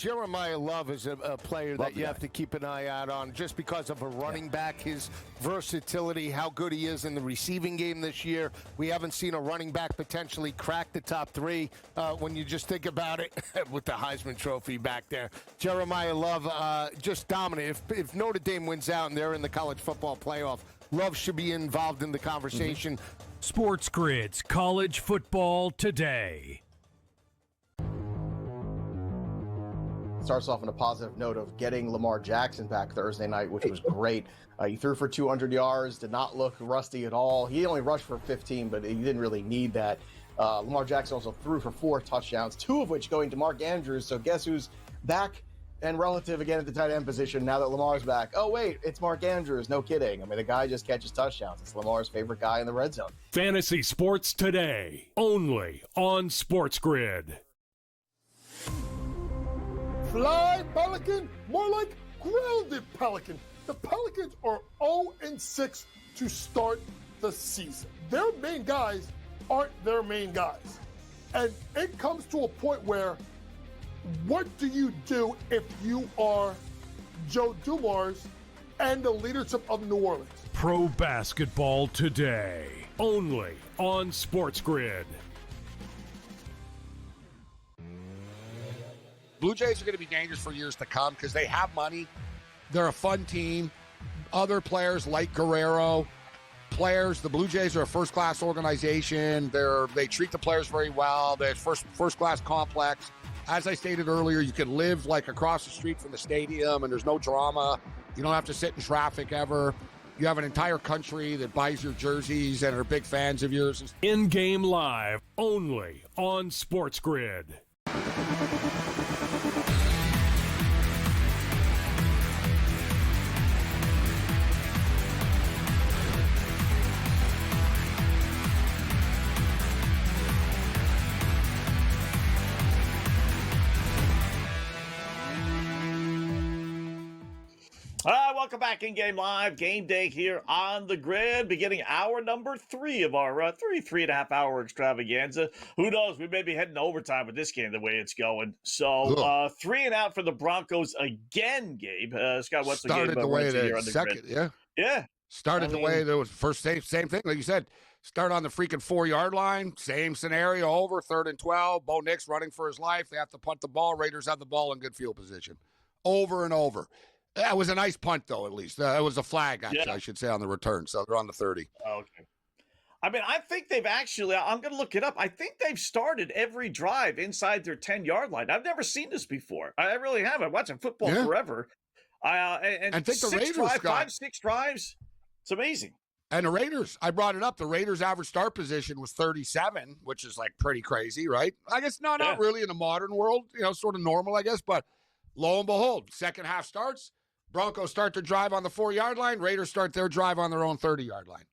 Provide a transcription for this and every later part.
Jeremiah Love is a player that you have to keep an eye out on just because of a running back, his versatility, how good he is in the receiving game this year. We haven't seen a running back potentially crack the top three when you just think about it with the Heisman Trophy back there. Jeremiah Love just dominant. If Notre Dame wins out and they're in the college football playoff, Love should be involved in the conversation. SportsGrid's College Football Today. Starts off on a positive note of getting Lamar Jackson back Thursday night, which was great. He threw for 200 yards, did not look rusty at all. He only rushed for 15, but he didn't really need that. Lamar Jackson also threw for 4 touchdowns, 2 of which going to Mark Andrews. So guess who's back and relative again at the tight end position now that Lamar's back? Oh, wait, it's Mark Andrews. No kidding. I mean, the guy just catches touchdowns. It's Lamar's favorite guy in the red zone. Fantasy Sports Today, only on SportsGrid. Fly Pelican, more like grounded Pelican. The Pelicans are 0-6 to start the season. Their main guys aren't their main guys. And it comes to a point where, what do you do if you are Joe Dumars and the leadership of New Orleans? Pro Basketball Today, only on SportsGrid. Blue Jays are going to be dangerous for years to come because they have money. They're a fun team. Other players like Guerrero, the Blue Jays are a first-class organization. They treat the players very well. They're first-class complex. As I stated earlier, you can live like across the street from the stadium and there's no drama. You don't have to sit in traffic ever. You have an entire country that buys your jerseys and are big fans of yours. In-game live, only on SportsGrid. Welcome back in-game live. Game day here on the grid, beginning hour number 3 of our 3.5 hour extravaganza. Who knows? We may be heading to overtime with this game the way it's going. So 3 and out for the Broncos again, Gabe. Scott Wetzel started the way that second, grid. Yeah. Started the way that was first same thing. Like you said, start on the freaking 4-yard line. Same scenario over, 3rd and 12. Bo Nix running for his life. They have to punt the ball. Raiders have the ball in good field position. Over and over. That was a nice punt, though, at least. It was a flag, actually, I should say, on the return. So they're on the 30. Okay. I mean, I think they've actually, I'm going to look it up. I think they've started every drive inside their 10-yard line. I've never seen this before. I really haven't. I've watched football forever. And I think the Raiders got 5-6 drives. It's amazing. And the Raiders, I brought it up. The Raiders' average start position was 37, which is like pretty crazy, right? I guess not really in the modern world, sort of normal, I guess. But lo and behold, second half starts. Broncos start their drive on the 4-yard line. Raiders start their drive on their own 30-yard line.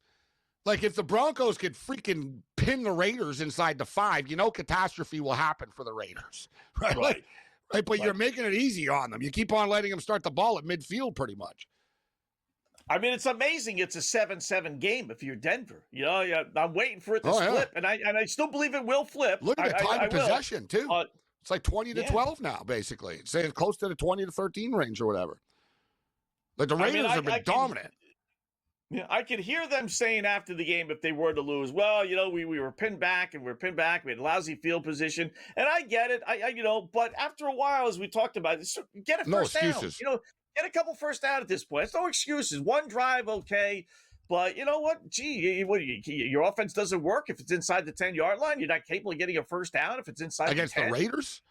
Like, if the Broncos could freaking pin the Raiders inside the 5, catastrophe will happen for the Raiders. Right? But you're making it easy on them. You keep on letting them start the ball at midfield pretty much. I mean, it's amazing. It's a 7-7 game if you're Denver. I'm waiting for it to flip, and I still believe it will flip. Look at the time of possession, too. It's like 20 to 12 now, basically. It's saying close to the 20 to 13 range or whatever. Like, the Raiders have been dominant. I could hear them saying after the game, if they were to lose, well, we were pinned back and we had lousy field position. And I get it. But after a while, as we talked about, get a first down. Get a couple first down at this point. It's no excuses. One drive, okay. But you know what? Your offense doesn't work if it's inside the 10-yard line. You're not capable of getting a first down if it's inside against the 10. the Raiders?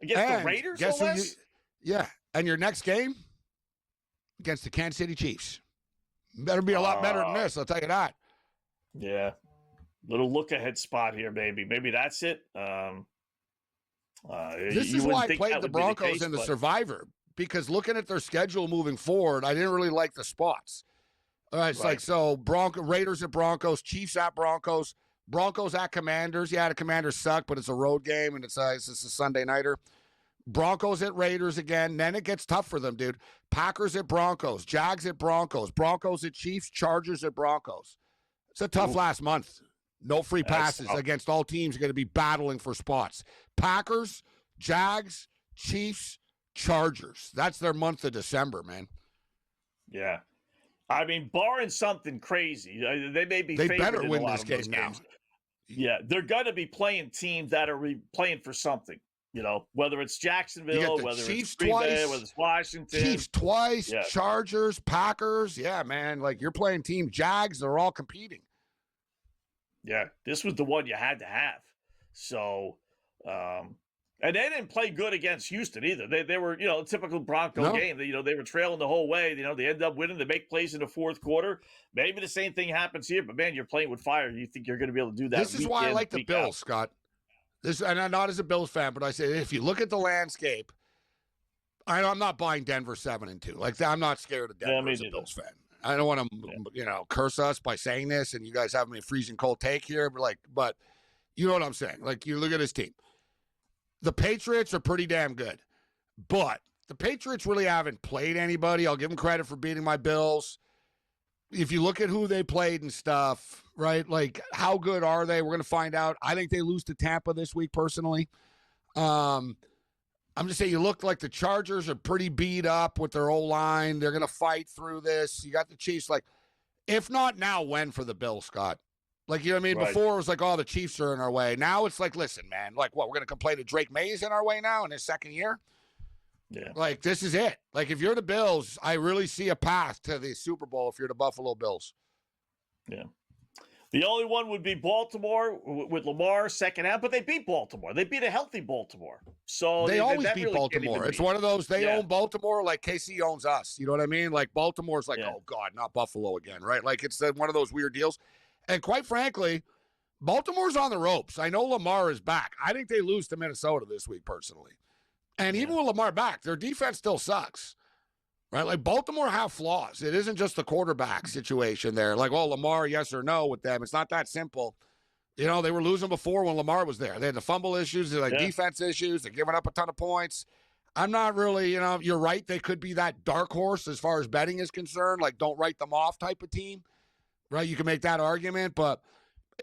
Against the Raiders, no less? And your next game? Against the Kansas City Chiefs. Better be a lot better than this, I'll tell you that. Yeah. Little look-ahead spot here, maybe. Maybe that's it. This is why I played the Broncos in the Survivor, because looking at their schedule moving forward, I didn't really like the spots. All right, it's like, so Raiders at Broncos, Chiefs at Broncos, Broncos at Commanders. Yeah, the Commanders suck, but it's a road game, and it's a Sunday nighter. Broncos at Raiders again. Then it gets tough for them, dude. Packers at Broncos. Jags at Broncos. Broncos at Chiefs. Chargers at Broncos. It's a tough last month. No free passes against all teams are going to be battling for spots. Packers, Jags, Chiefs, Chargers. That's their month of December, man. Yeah. I mean, barring something crazy, they may be. They favored better in win a lot this of game those now. games. Yeah, they're going to be playing teams that are playing for something. Whether it's Jacksonville, whether Chiefs it's Green Bay, twice, whether it's Washington. Chiefs twice, Yeah. Chargers, Packers. Yeah, man. Like, you're playing Team Jags. They're all competing. Yeah, this was the one you had to have. So, and they didn't play good against Houston either. They were, a typical Bronco game. They were trailing the whole way. They ended up winning. They make plays in the fourth quarter. Maybe the same thing happens here, but man, you're playing with fire. You think you're going to be able to do that? This is why I like the Bills, Scott. And I'm not as a Bills fan, but I say if you look at the landscape, I'm not buying Denver 7-2. Like, I'm not scared of Denver as a Bills fan. I don't want to, curse us by saying this, and you guys have me a freezing cold take here, but you know what I'm saying. Like, you look at his team. The Patriots are pretty damn good, but the Patriots really haven't played anybody. I'll give them credit for beating my Bills. If you look at who they played and stuff, right? Like, how good are they? We're going to find out. I think they lose to Tampa this week, personally. I'm just saying, you look like the Chargers are pretty beat up with their O-line. They're going to fight through this. You got the Chiefs. Like, if not now, when for the Bills, Scott? Like, you know what I mean? Right. Before it was like, oh, the Chiefs are in our way. Now it's like, listen, man, like, what, we're going to complain that Drake May's in our way now in his second year? Yeah. Like, this is it. Like, if you're the Bills, I really see a path to the Super Bowl if you're the Buffalo Bills. Yeah. The only one would be Baltimore with Lamar second half, but they beat Baltimore. They beat a healthy Baltimore. So they always beat really Baltimore. It's one of those, they own Baltimore like KC owns us. You know what I mean? Like, Baltimore's like, oh, God, not Buffalo again, right? Like, it's one of those weird deals. And quite frankly, Baltimore's on the ropes. I know Lamar is back. I think they lose to Minnesota this week, personally. And even with Lamar back, their defense still sucks, right? Like, Baltimore have flaws. It isn't just the quarterback situation there. Like, oh, Lamar, yes or no with them. It's not that simple. They were losing before when Lamar was there. They had the fumble issues, they had defense issues. They're giving up a ton of points. I'm not really, you're right. They could be that dark horse as far as betting is concerned. Like, don't write them off type of team, right? You can make that argument, but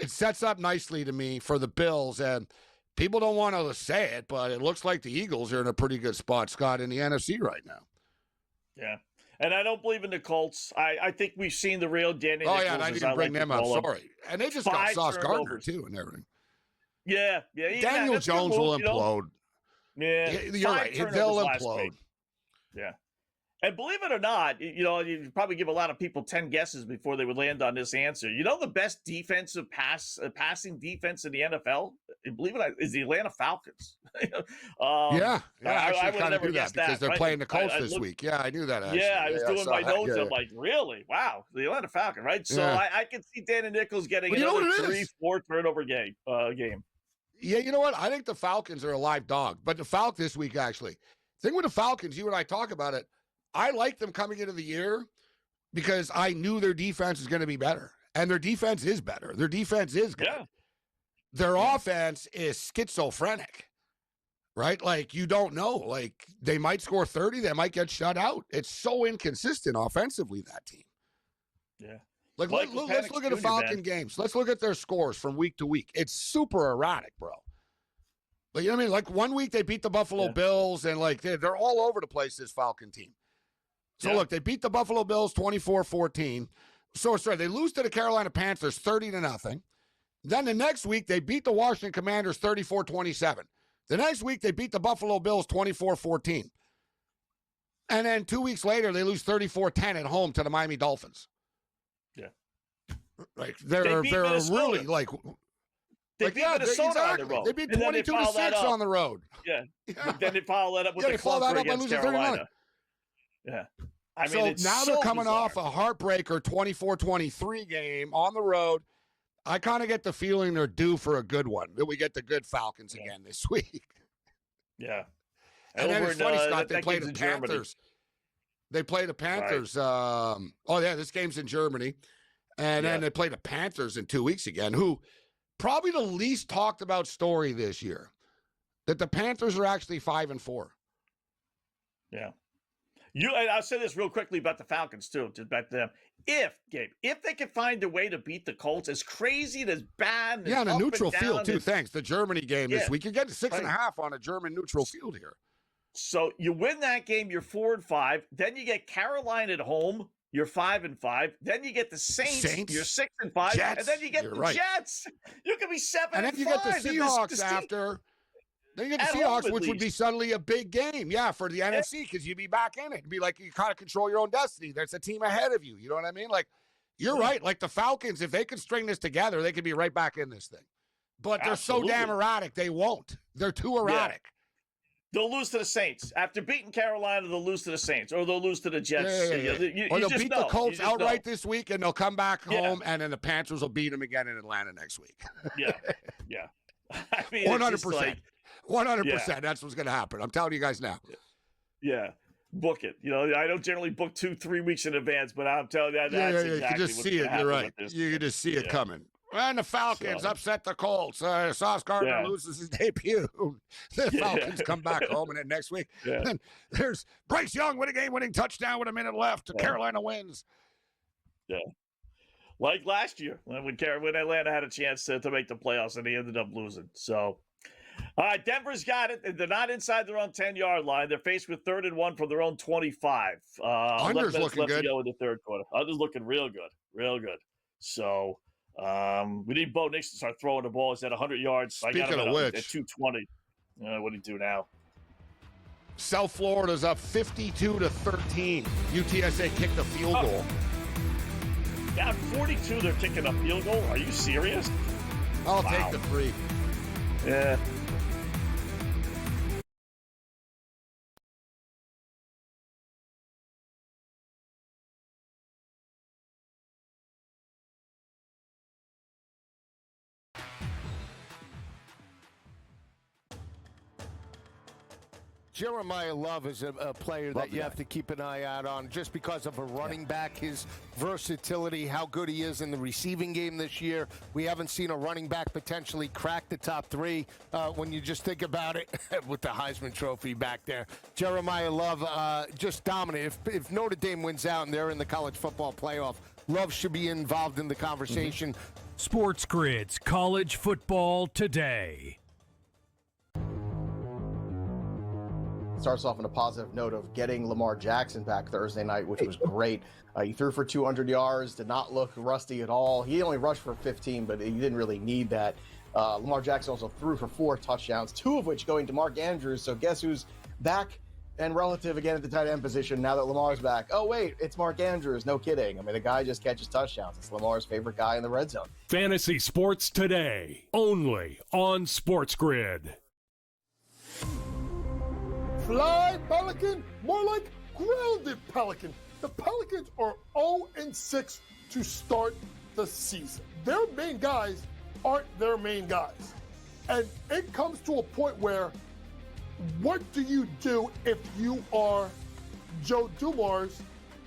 it sets up nicely to me for the Bills. And people don't want to say it, but it looks like the Eagles are in a pretty good spot, Scott, in the NFC right now. Yeah. And I don't believe in the Colts. I think we've seen the real Danny Nichols. Oh, yeah, and I didn't bring them up. Sorry. And they just got Sauce Gardner, too, and everything. Yeah. Daniel Jones will implode. Yeah. You're right. They'll implode. Yeah. And believe it or not, you probably give a lot of people 10 guesses before they would land on this answer. The best defensive passing defense in the NFL, believe it or not, is the Atlanta Falcons. I actually kind of knew that because they're playing the Colts this week. Yeah, I knew that. Actually. Yeah, I was doing my notes. I'm like, really? Wow, the Atlanta Falcons, right? So I can see Danny Nichols getting another 3-4 turnover game. Yeah, you know what? I think the Falcons are a live dog, but the Falcons this week, actually. The thing with the Falcons, you and I talk about it. I like them coming into the year because I knew their defense was going to be better. And their defense is better. Their defense is good. Yeah. Their offense is schizophrenic, right? Like, you don't know. Like, they might score 30. They might get shut out. It's so inconsistent offensively, that team. Yeah. Like, let's look at the Falcon games. Let's look at their scores from week to week. It's super erratic, bro. But you know what I mean? Like, one week they beat the Buffalo Bills, and, like, they're all over the place, this Falcon team. So, look, they beat the Buffalo Bills 24-14. So, sorry, they lose to the Carolina Panthers 30-0. Then the next week, they beat the Washington Commanders 34-27. The next week, they beat the Buffalo Bills 24-14. And then 2 weeks later, they lose 34-10 at home to the Miami Dolphins. Yeah. Like, they're really, like... They beat Minnesota on the road. They beat 22-6 on the road. Yeah. Then they follow that up with the clunker against Carolina. Yeah. I mean, now they're coming off a heartbreaker 24-23 game on the road. I kind of get the feeling they're due for a good one, that we get the good Falcons again this week. Yeah. And then it's funny, Scott, they play the Panthers. They play the Panthers. Right. This game's in Germany. And then they play the Panthers in 2 weeks again, who probably the least talked about story this year, that the Panthers are actually 5-4. Yeah. And I'll say this real quickly about the Falcons, too, just back to them. If they can find a way to beat the Colts, as crazy and as bad. And on a neutral field, too. Thanks. The Germany game this week. You get 6.5 on a German neutral field here. So you win that game, you're 4-5. Then you get Carolina at home, you're 5-5. Then you get the Saints. You're 6-5. Jets. And then you get You're the right. Jets. You could be 7-5. And then you get the Seahawks after. Then you get the Seahawks, which would be suddenly a big game, for the NFC, because you'd be back in it. It'd be like you kind of control your own destiny. There's a team ahead of you. You know what I mean? Like, you're right. Like the Falcons, if they can string this together, they could be right back in this thing. But they're so damn erratic, they won't. They're too erratic. Yeah. They'll lose to the Saints. After beating Carolina, they'll lose to the Saints, or they'll lose to the Jets. Or they'll beat the Colts outright this week, and they'll come back home, and then the Panthers will beat them again in Atlanta next week. Yeah. I mean, 100%. 100%. That's what's going to happen. I'm telling you guys now. Yeah. Book it. I don't generally book 2-3 weeks in advance, but I'm telling you, that's exactly you can just see it. You're right. You can just see it coming. And the Falcons upset the Colts. Sauce Gardner loses his debut. The Falcons come back home, and then next week, then there's Bryce Young with a game-winning touchdown with a minute left. Carolina wins. Yeah. Like last year when Atlanta had a chance to make the playoffs, and they ended up losing. So, all right, Denver's got it. They're not inside their own 10-yard line. They're faced with 3rd and 1 from their own 25. Under's looking good. To go in the third quarter. Under's looking real good. So, we need Bo Nix to start throwing the ball. He's at 100 yards. Speaking I got him of at which, 220. What do you do now? South Florida's up 52-13. UTSA kicked a field goal. Yeah, 42. They're kicking a field goal. Are you serious? I'll take the 3. Yeah. Jeremiah Love is a player that you have to keep an eye out on just because of a running back, his versatility, how good he is in the receiving game this year. We haven't seen a running back potentially crack the top 3 when you just think about it with the Heisman Trophy back there. Jeremiah Love just dominant. If Notre Dame wins out and they're in the college football playoff, Love should be involved in the conversation. SportsGrid's College Football Today. Starts off on a positive note of getting Lamar Jackson back Thursday night, which was great. He threw for 200 yards, did not look rusty at all. He only rushed for 15, but he didn't really need that. Lamar Jackson also threw for 4 touchdowns, 2 of which going to Mark Andrews. So guess who's back and relative again at the tight end position now that Lamar's back? Oh, wait, it's Mark Andrews. No kidding. I mean, the guy just catches touchdowns. It's Lamar's favorite guy in the red zone. Fantasy Sports Today, only on SportsGrid. Fly, Pelican, more like grounded Pelican. The Pelicans are 0-6 to start the season. Their main guys aren't their main guys. And it comes to a point where, what do you do if you are Joe Dumars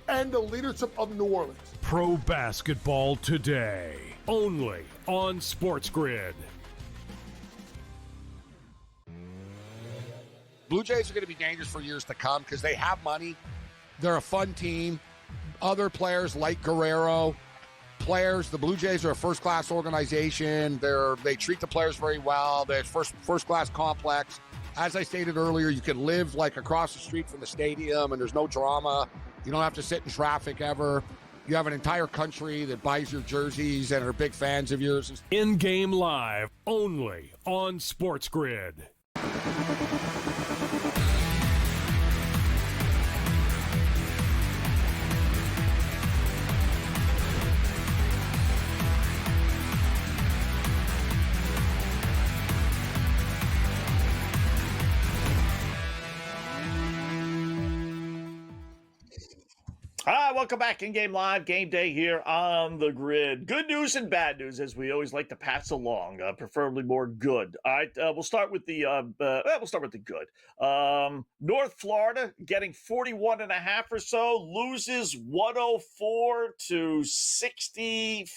and the leadership of New Orleans? Pro Basketball Today, only on SportsGrid. Blue Jays are going to be dangerous for years to come because they have money. They're a fun team. Other players like Guerrero, the Blue Jays are a first-class organization. They treat the players very well. They're first-class complex. As I stated earlier, you can live like across the street from the stadium, and there's no drama. You don't have to sit in traffic ever. You have an entire country that buys your jerseys and are big fans of yours. In-game live, only on SportsGrid. Hi, welcome back. In-game live, game day here on the grid. Good news and bad news, as we always like to pass along, preferably more good. All right, we'll start with the good. North Florida getting 41.5 or so, loses 104-64.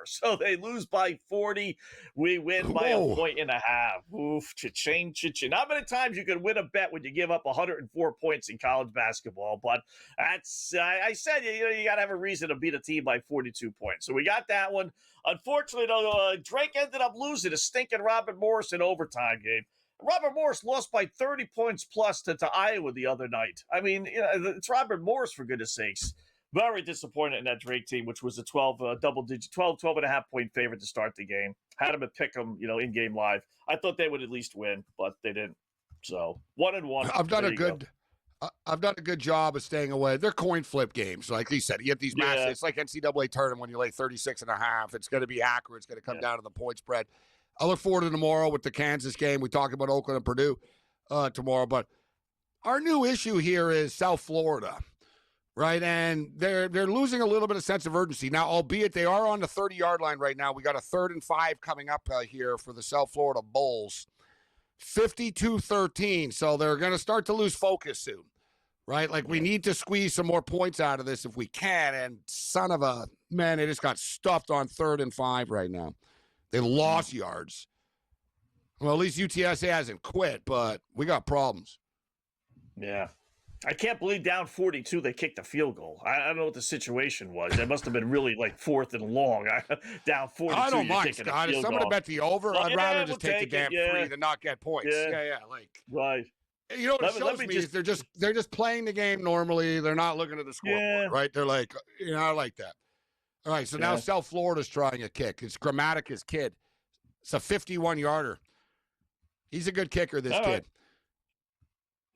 So they lose by 40. We win by a 1.5. Oof, cha-ching, cha-ching. Not many times you can win a bet when you give up 104 points in college basketball, but that's, I said, you got to have a reason to beat a team by 42 points. So we got that one. Unfortunately, though, Drake ended up losing a stinking Robert Morris in overtime game. Robert Morris lost by 30 points plus to Iowa the other night. I mean, it's Robert Morris, for goodness sakes. Very disappointed in that Drake team, which was a 12 and a half point favorite to start the game. Had them at pick 'em, in game live. I thought they would at least win, but they didn't. So 1-1. I've done a good job of staying away. They're coin flip games. Like he said, you get these matches. It's like NCAA tournament when you lay 36 and a half. It's going to be accurate. It's going to come down to the point spread. I look forward to tomorrow with the Kansas game. We talk about Oakland and Purdue tomorrow. But our new issue here is South Florida, right? And they're losing a little bit of sense of urgency. Now, albeit they are on the 30-yard line right now. We got a 3rd and 5 coming up here for the South Florida Bulls. 52-13, so they're going to start to lose focus soon, right? Like, we need to squeeze some more points out of this if we can, and son of a man, they just got stuffed on 3rd and 5 right now. They lost yards. Well, at least UTSA hasn't quit, but we got problems. Yeah. I can't believe down 42 they kicked a field goal. I don't know what the situation was. It must have been really like 4th and long. Down 42. I don't mind, Scott. If someone to bet the over, I'd rather just take the damn free than not get points. Yeah. Like, right. You know what it shows me is they're just playing the game normally. They're not looking at the scoreboard, right? They're like, I like that. All right, so now South Florida's trying a kick. It's Grammatica's kid. It's a 51-yarder. He's a good kicker, this kid.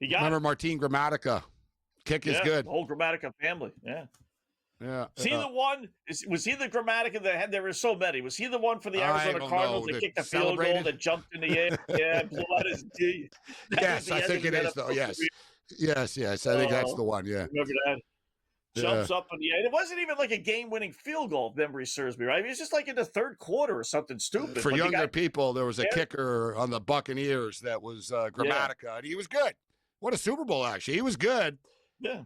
Right. Remember Martin Gramatica. Kick is good. The whole Gramatica family. Yeah. Yeah. Is he the one? Was he the Gramatica that had? There were so many. Was he the one for the Arizona Cardinals that kicked the field goal that jumped in the air? Yeah, blew out his D. Yes, I think it is though. Yes. I think that's the one. Yeah. Remember that? Jumps up in the air. It wasn't even like a game-winning field goal, if memory serves me right. It was just like in the 3rd quarter or something stupid. For younger people, there was a kicker on the Buccaneers that was Gramatica, and he was good. What a Super Bowl, actually. He was good. Yeah.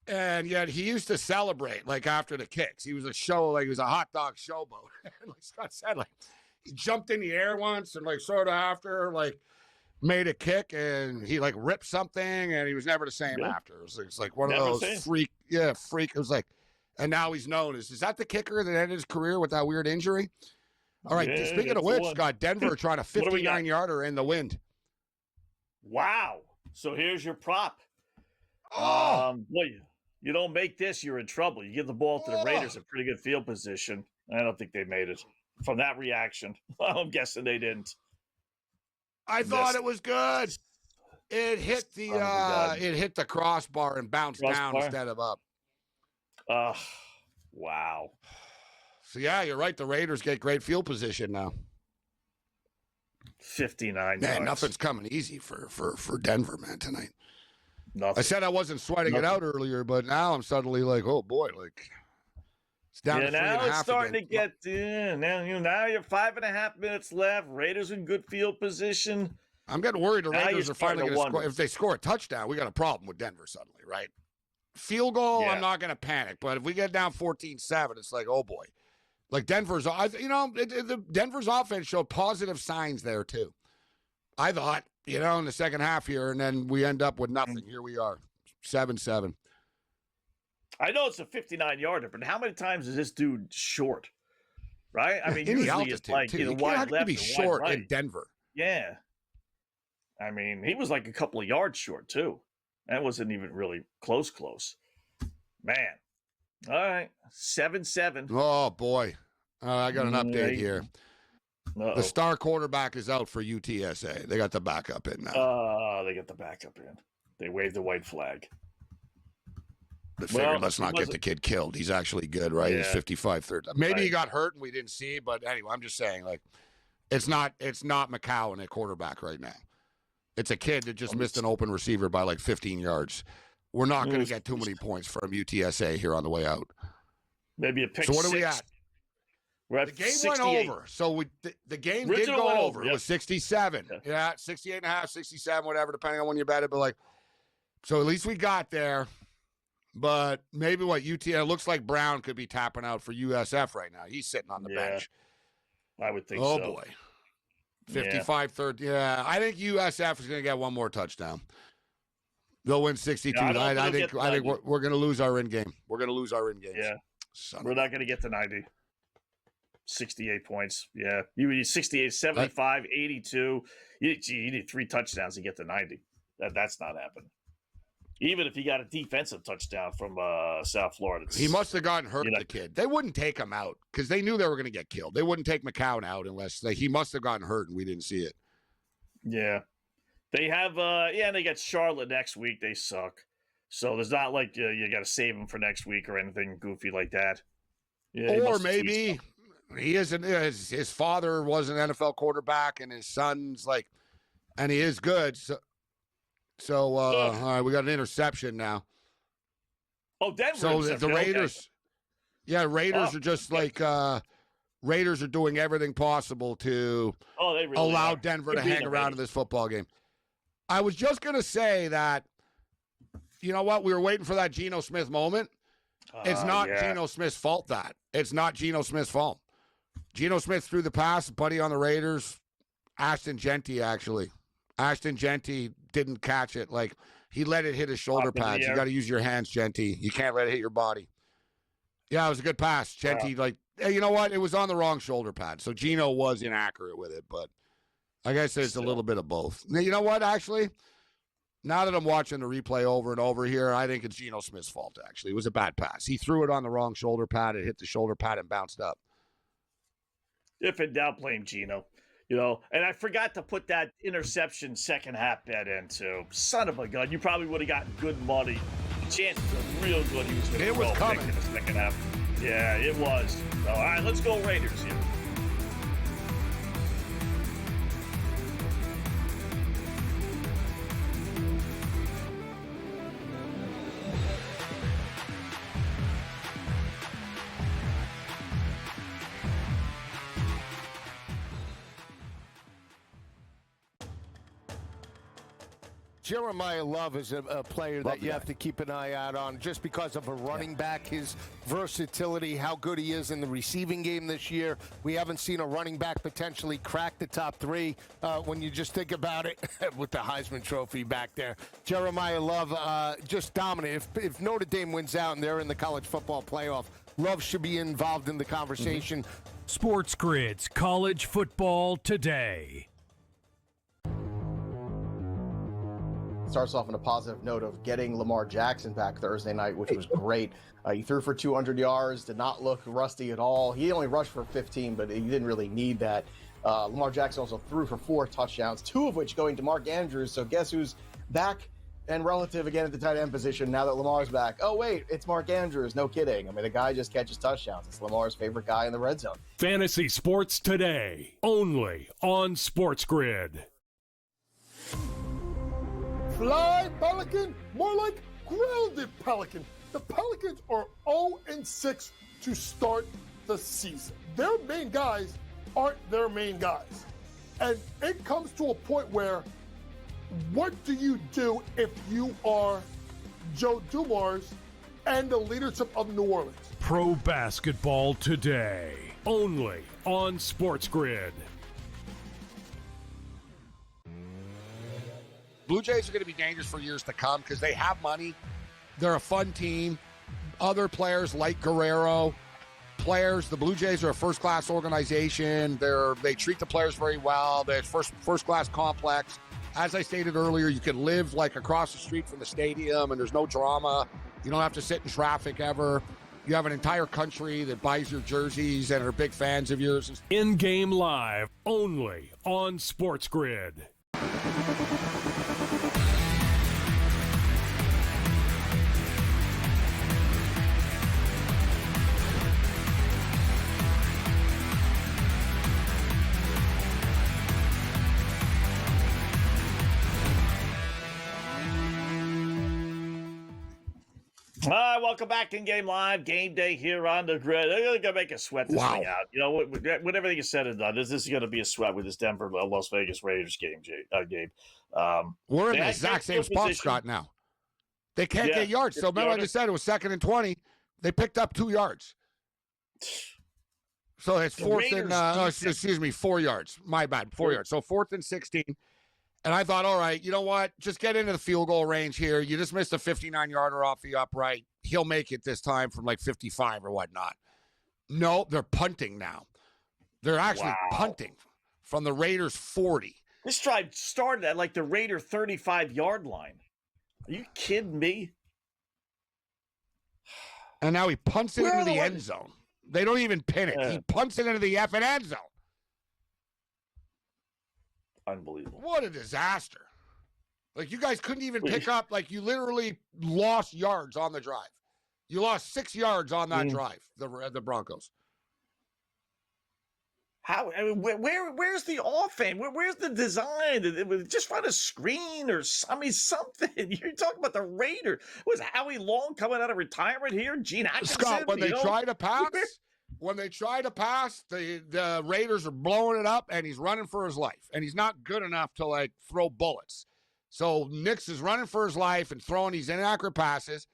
And yet he used to celebrate, like, after the kicks. He was he was a hot dog showboat. Like Scott said, like, he jumped in the air once and, like, sort of after, like, made a kick and he, like, ripped something and he was never the same after. It's like one of those freak. It was like, and now he's known as, is that the kicker that ended his career with that weird injury? All right, speaking of which, Scott, Denver trying a 59-yarder in the wind. Wow. So here's your prop. You don't make this, you're in trouble. You give the ball to the Raiders in pretty good field position. I don't think they made it from that reaction. I'm guessing they didn't. I thought it was good. It hit the crossbar and bounced down instead of up. Wow. So yeah, you're right. The Raiders get great field position now. 59 Man, yards. nothing's coming easy for Denver, man, tonight. Nothing. I said I wasn't sweating it out earlier, but now I'm suddenly like, oh boy, like it's down to 3.5 now it's starting again. to get now you're 5.5 minutes left. Raiders in good field position. I'm getting worried the Raiders are finally going to score. If they score a touchdown, we got a problem with Denver suddenly, right? Field goal, I'm not going to panic, but if we get down 14-7, it's like, oh boy. Like Denver's offense showed positive signs there too. I thought, in the second half here, and then we end up with nothing. Here we are, 7-7. I know it's a 59-yarder, but how many times is this dude short? Right? I mean, in usually it's like wide left be or short wide right. in Denver. Yeah. I mean, he was like a couple of yards short too. That wasn't even really close. Man. All right, 7-7. Oh boy, I got an update here. The star quarterback is out for UTSA. They got the backup in now. They got the backup in. They waved the white flag. They figured, let's not get the kid killed. He's actually good, right? Yeah. He's 55-30. Maybe he got hurt and we didn't see, but anyway, I'm just saying, like, it's not McCowan at quarterback right now. It's a kid that just missed an open receiver by like 15 yards. We're not going to get too many points from UTSA here on the way out. Maybe a pick. So what are we at? We're at the game 68. went over. So the game did go over. It was 67. Yeah, 68.5, 67, whatever, depending on when you bet it. But like, so at least we got there. But maybe it looks like Brown could be tapping out for USF right now. He's sitting on the bench. I would think so. Oh boy. 55-30. Yeah, I think USF is going to get one more touchdown. They'll win 62. I think we're going to lose our in game. We're going to lose our in game. Yeah. We're not going to get to 90. 68 points. Yeah. You need 68, 75, 82. You need 3 touchdowns to get to 90. That's not happening. Even if he got a defensive touchdown from South Florida. He must have gotten hurt, the kid. They wouldn't take him out because they knew they were going to get killed. They wouldn't take McCown out unless he must have gotten hurt and we didn't see it. Yeah. They have, and they got Charlotte next week. They suck. So there's not like you got to save them for next week or anything goofy like that. Yeah, or maybe he isn't. His father was an NFL quarterback and his son's and he is good. So all right, we got an interception now. Oh, Denver. So the Raiders, Raiders are just Raiders are doing everything possible to they really allow are. Denver to hang around in this football game. I was just going to say that, you know what? We were waiting for that Geno Smith moment. It's not Geno Smith's fault that. It's not Geno Smith's fault. Geno Smith threw the pass, buddy on the Raiders. Ashton Genty, actually. Ashton Genty didn't catch it. He let it hit his shoulder pads. You got to use your hands, Genty. You can't let it hit your body. Yeah, it was a good pass. Genty, hey, you know what? It was on the wrong shoulder pad. So Geno was inaccurate with it, but I guess it's a little bit of both. You know what, actually? Now that I'm watching the replay over and over here, I think it's Geno Smith's fault, actually. It was a bad pass. He threw it on the wrong shoulder pad. It hit the shoulder pad and bounced up. If in doubt, blame Geno. And I forgot to put that interception second half bet in, too. Son of a gun. You probably would have gotten good money. The chances are real good he was going to go coming in the second half. Yeah, it was. So, all right, let's go Raiders here. Jeremiah Love is a player that you have to keep an eye out on just because of a running back, his versatility, how good he is in the receiving game this year. We haven't seen a running back potentially crack the top 3 when you just think about it with the Heisman Trophy back there. Jeremiah Love just dominant. If Notre Dame wins out and they're in the college football playoff, Love should be involved in the conversation. SportsGrid's College Football Today. Starts off on a positive note of getting Lamar Jackson back Thursday night, which was great. He threw for 200 yards, did not look rusty at all. He only rushed for 15, but he didn't really need that. Lamar Jackson also threw for 4 touchdowns, 2 of which going to Mark Andrews. So guess who's back and relative again at the tight end position now that Lamar's back? Oh, wait, it's Mark Andrews. No kidding. I mean, the guy just catches touchdowns. It's Lamar's favorite guy in the red zone. Fantasy Sports Today, only on SportsGrid. Fly, Pelican, more like grounded Pelican. The Pelicans are 0-6 to start the season. Their main guys aren't their main guys. And it comes to a point where, what do you do if you are Joe Dumars and the leadership of New Orleans? Pro Basketball Today, only on SportsGrid. Blue Jays are going to be dangerous for years to come because they have money. They're a fun team. Other players like Guerrero, the Blue Jays are a first-class organization. They treat the players very well. They're first-class complex. As I stated earlier, you can live across the street from the stadium and there's no drama. You don't have to sit in traffic ever. You have an entire country that buys your jerseys and are big fans of yours. In-game live, only on SportsGrid. Welcome back in Game Live, Game Day here on the grid. They're going to make a sweat this thing out. When everything is said and done, this is going to be a sweat with this Denver Las Vegas Raiders game, Gabe. We're in the exact same spot, Scott, now. They can't get yards. So remember I just said it was 2nd and 20. They picked up 2 yards. So it's 4 yards. My bad, 4 yards. So 4th and 16. And I thought, all right, you know what? Just get into the field goal range here. You just missed a 59-yarder off the upright. He'll make it this time from 55 or whatnot. No, they're punting now. They're actually punting from the Raiders' 40. This drive started at like the Raider 35-yard line. Are you kidding me? And now he punts it into the end zone. They don't even pin it. He punts it into the effing end zone. Unbelievable. What a disaster. Like, you guys couldn't even pick up. Like, you literally lost yards on the drive. You lost 6 yards on that drive, the Broncos. How? I mean, where's the offense? Where's the design? Just run a screen or something. You're talking about the Raider. Was Howie Long coming out of retirement here? Gene Atkinson? Scott, when they try to pass, the Raiders are blowing it up, and he's running for his life. And he's not good enough to, like, throw bullets. So Nix is running for his life and throwing these inaccurate passes.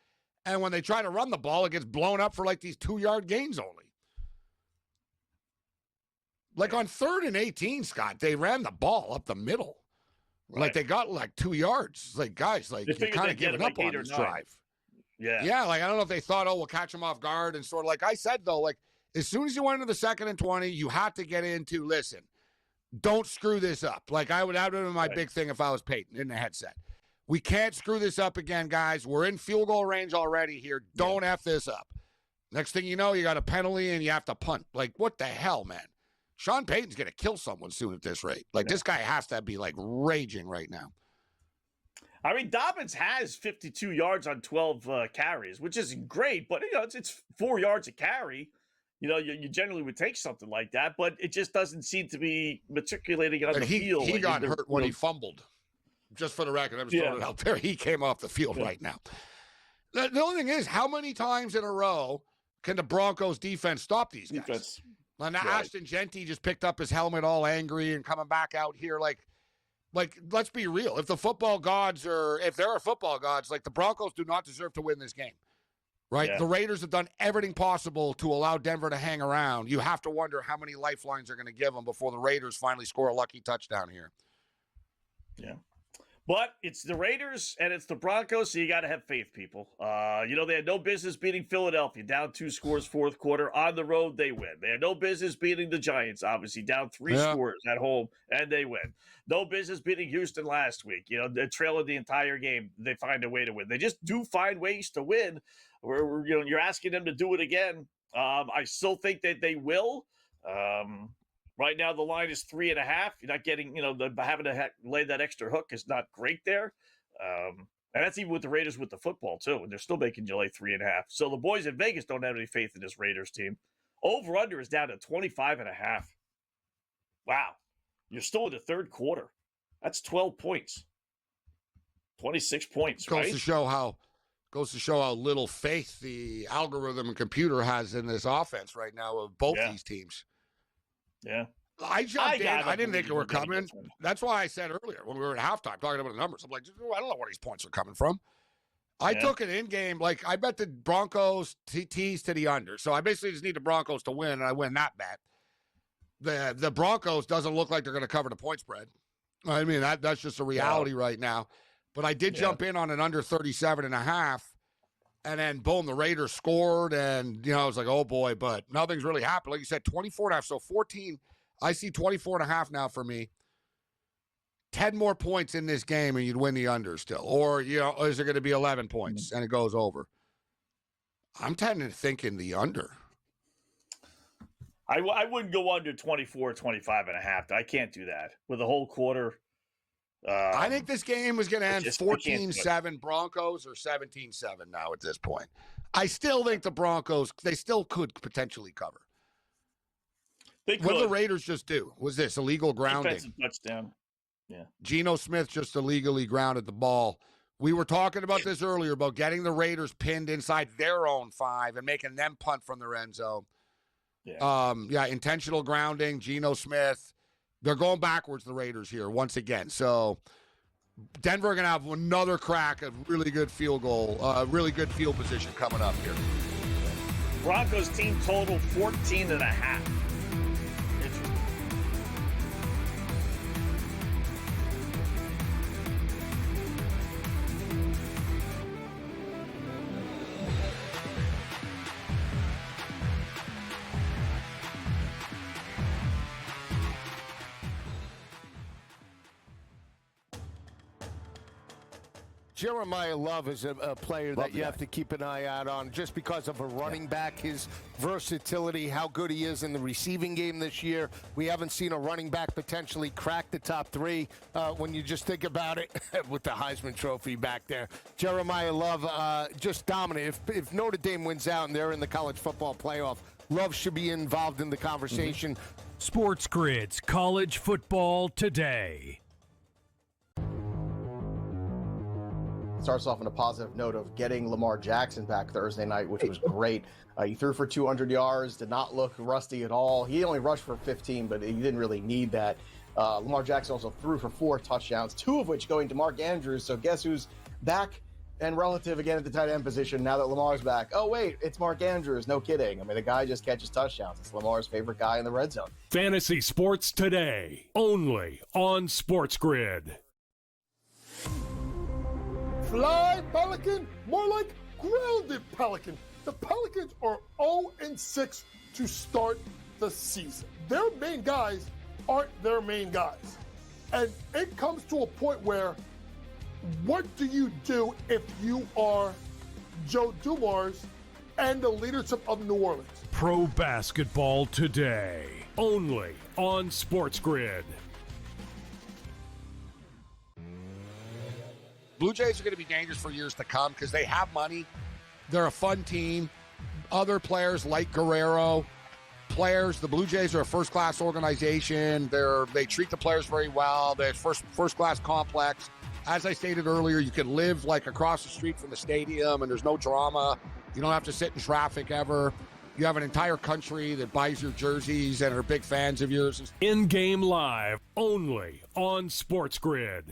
And when they try to run the ball, it gets blown up for, like, these 2-yard gains only. Like on 3rd and 18, Scott, they ran the ball up the middle. Right. Like they got like 2 yards. It's like, guys, like you're kind of giving up on this drive. Yeah. Yeah, like I don't know if they thought, we'll catch them off guard. And sort of like I said, though, like as soon as you went into the 2nd and 20, you had to get into, listen, don't screw this up. Like that would have been my big thing if I was Peyton in the headset. We can't screw this up again, guys. We're in field goal range already here. Don't F this up. Next thing you know, you got a penalty and you have to punt. Like, what the hell, man? Sean Payton's going to kill someone soon at this rate. Like, this guy has to be, like, raging right now. I mean, Dobbins has 52 yards on 12 carries, which is great. But, it's 4 yards a carry. You generally would take something like that. But it just doesn't seem to be matriculating on the field. He got hurt when he fumbled. Just for the record, I'm just throwing it out there. He came off the field right now. The only thing is, how many times in a row can the Broncos defense stop these guys? And Ashton Genty just picked up his helmet all angry and coming back out here like let's be real. If there are football gods, like the Broncos do not deserve to win this game, right? Yeah. The Raiders have done everything possible to allow Denver to hang around. You have to wonder how many lifelines they're going to give them before the Raiders finally score a lucky touchdown here. Yeah. But it's the Raiders and it's the Broncos, so you got to have faith, people. They had no business beating Philadelphia, down 2 scores, 4th quarter. On the road, they win. They had no business beating the Giants, obviously, down 3 scores at home, and they win. No business beating Houston last week. They're trailing the entire game. They find a way to win. They just do find ways to win. You're asking them to do it again. I still think that they will. Right now, the line is 3.5. You're not getting, having to lay that extra hook is not great there. And that's even with the Raiders with the football, too. And they're still making you lay 3.5. So the boys in Vegas don't have any faith in this Raiders team. Over-under is down to 25.5. Wow. You're still in the 3rd quarter. That's 12 points. 26 points, goes to show how little faith the algorithm and computer has in this offense right now of both these teams. Yeah. I jumped in. I didn't think it were coming. That's why I said earlier when we were at halftime talking about the numbers, I'm like, I don't know where these points are coming from. I took an in-game, like I bet the Broncos tease to the under. So I basically just need the Broncos to win, and I win that bet. The Broncos doesn't look like they're going to cover the point spread. I mean, that's just a reality right now. But I did jump in on an under 37.5. And then, boom, the Raiders scored, and, I was like, oh, boy, but nothing's really happened. Like you said, 24.5, so 14. I see 24.5 now for me. 10 more points in this game, and you'd win the under still. Or, is there going to be 11 points, and it goes over? I'm tending to think in the under. I wouldn't go under 24, 25.5. I can't do that. With a whole quarter. I think this game was going to end 14-7 Broncos or 17-7 now at this point. I still think the Broncos, they still could potentially cover. What did the Raiders just do? Was this illegal grounding? Defensive touchdown. Yeah. Geno Smith just illegally grounded the ball. We were talking about this earlier, about getting the Raiders pinned inside their own 5 and making them punt from their end zone. Yeah. Intentional grounding, Geno Smith. They're going backwards, the Raiders here, once again. So Denver are going to have another crack at really good field goal, really good field position coming up here. Broncos team total 14.5. Jeremiah Love is a player that you have to keep an eye out on just because of a running back, his versatility, how good he is in the receiving game this year. We haven't seen a running back potentially crack the top three when you just think about it with the Heisman Trophy back there. Jeremiah Love just dominant. If Notre Dame wins out and they're in the college football playoff, Love should be involved in the conversation. SportsGrid's College Football Today. Starts off on a positive note of getting Lamar Jackson back Thursday night, which was great. He threw for 200 yards, did not look rusty at all. He only rushed for 15, but he didn't really need that. Lamar Jackson also threw for 4 touchdowns, 2 of which going to Mark Andrews. So guess who's back and relative again at the tight end position now that Lamar's back? Oh, wait, it's Mark Andrews. No kidding. I mean, the guy just catches touchdowns. It's Lamar's favorite guy in the red zone. Fantasy Sports Today, only on SportsGrid. Fly, Pelican, more like grounded Pelican. The Pelicans are 0-6 to start the season. Their main guys aren't their main guys. And it comes to a point where, what do you do if you are Joe Dumars and the leadership of New Orleans? Pro Basketball Today, only on SportsGrid. Blue Jays are going to be dangerous for years to come because they have money. They're a fun team. Other players like Guerrero, the Blue Jays are a first-class organization. They treat the players very well. They're first-class complex. As I stated earlier, you can live like across the street from the stadium and there's no drama. You don't have to sit in traffic ever. You have an entire country that buys your jerseys and are big fans of yours. In-game live, only on SportsGrid.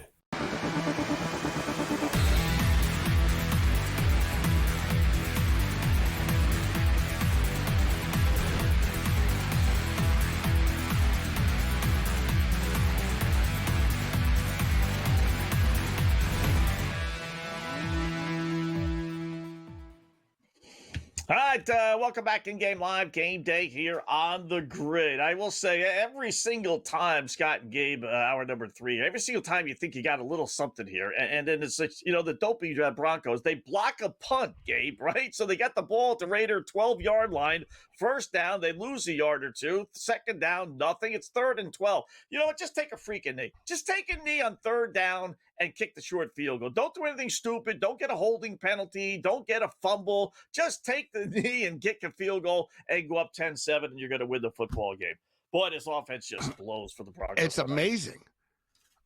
All right, welcome back in Game Live, Game Day here on the grid. I will say every single time, Scott and Gabe, hour number 3, every single time you think you got a little something here, and then it's like, the dopey Broncos, they block a punt, Gabe, right? So they got the ball at the Raider 12-yard line. First down, they lose a yard or two. Second down, nothing. It's 3rd and 12. You know what? Just take a freaking knee. Just take a knee on 3rd down and kick the short field goal. Don't do anything stupid. Don't get a holding penalty. Don't get a fumble. Just take the knee and kick a field goal and go up 10-7, and you're going to win the football game. Boy, this offense just blows for the Broncos. It's amazing.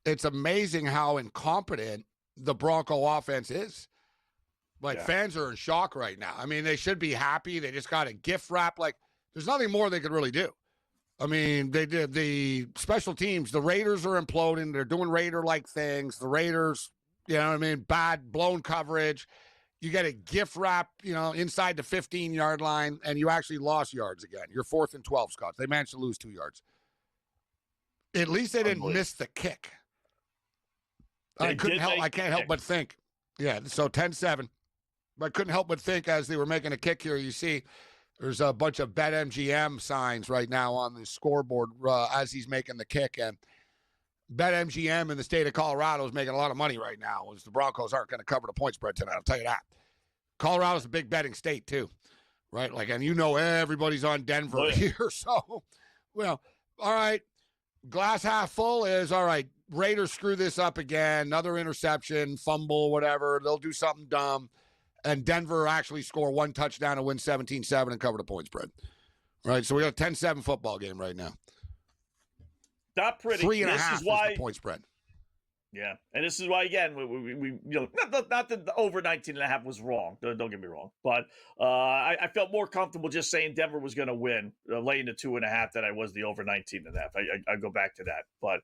It's amazing how incompetent the Bronco offense is. Fans are in shock right now. I mean, they should be happy. They just got a gift wrap. There's nothing more they could really do. I mean, they did the special teams. The Raiders are imploding. They're doing Raider-like things. The Raiders, bad, blown coverage. You get a gift wrap, inside the 15-yard line, and you actually lost yards again. You're 4th and 12, Scott. They managed to lose 2 yards. At least they didn't miss the kick. I can't help but think. Yeah, so 10-7. But I couldn't help but think as they were making a kick here, you see there's a bunch of BetMGM signs right now on the scoreboard as he's making the kick. And BetMGM in the state of Colorado is making a lot of money right now, as the Broncos aren't going to cover the point spread tonight. I'll tell you that. Colorado's a big betting state, too, right? And everybody's on Denver here. So, all right, glass half full is, all right, Raiders screw this up again, another interception, fumble, whatever. They'll do something dumb. And Denver actually score 1 touchdown and win 17-7 and cover the point spread. Right, so we got a 10-7 football game right now. Not pretty. 3.5 is the point spread. Yeah, and this is why, again, we not that the over 19.5 was wrong. Don't get me wrong. But I felt more comfortable just saying Denver was going to win, laying the 2.5 than I was the over 19.5. I go back to that. But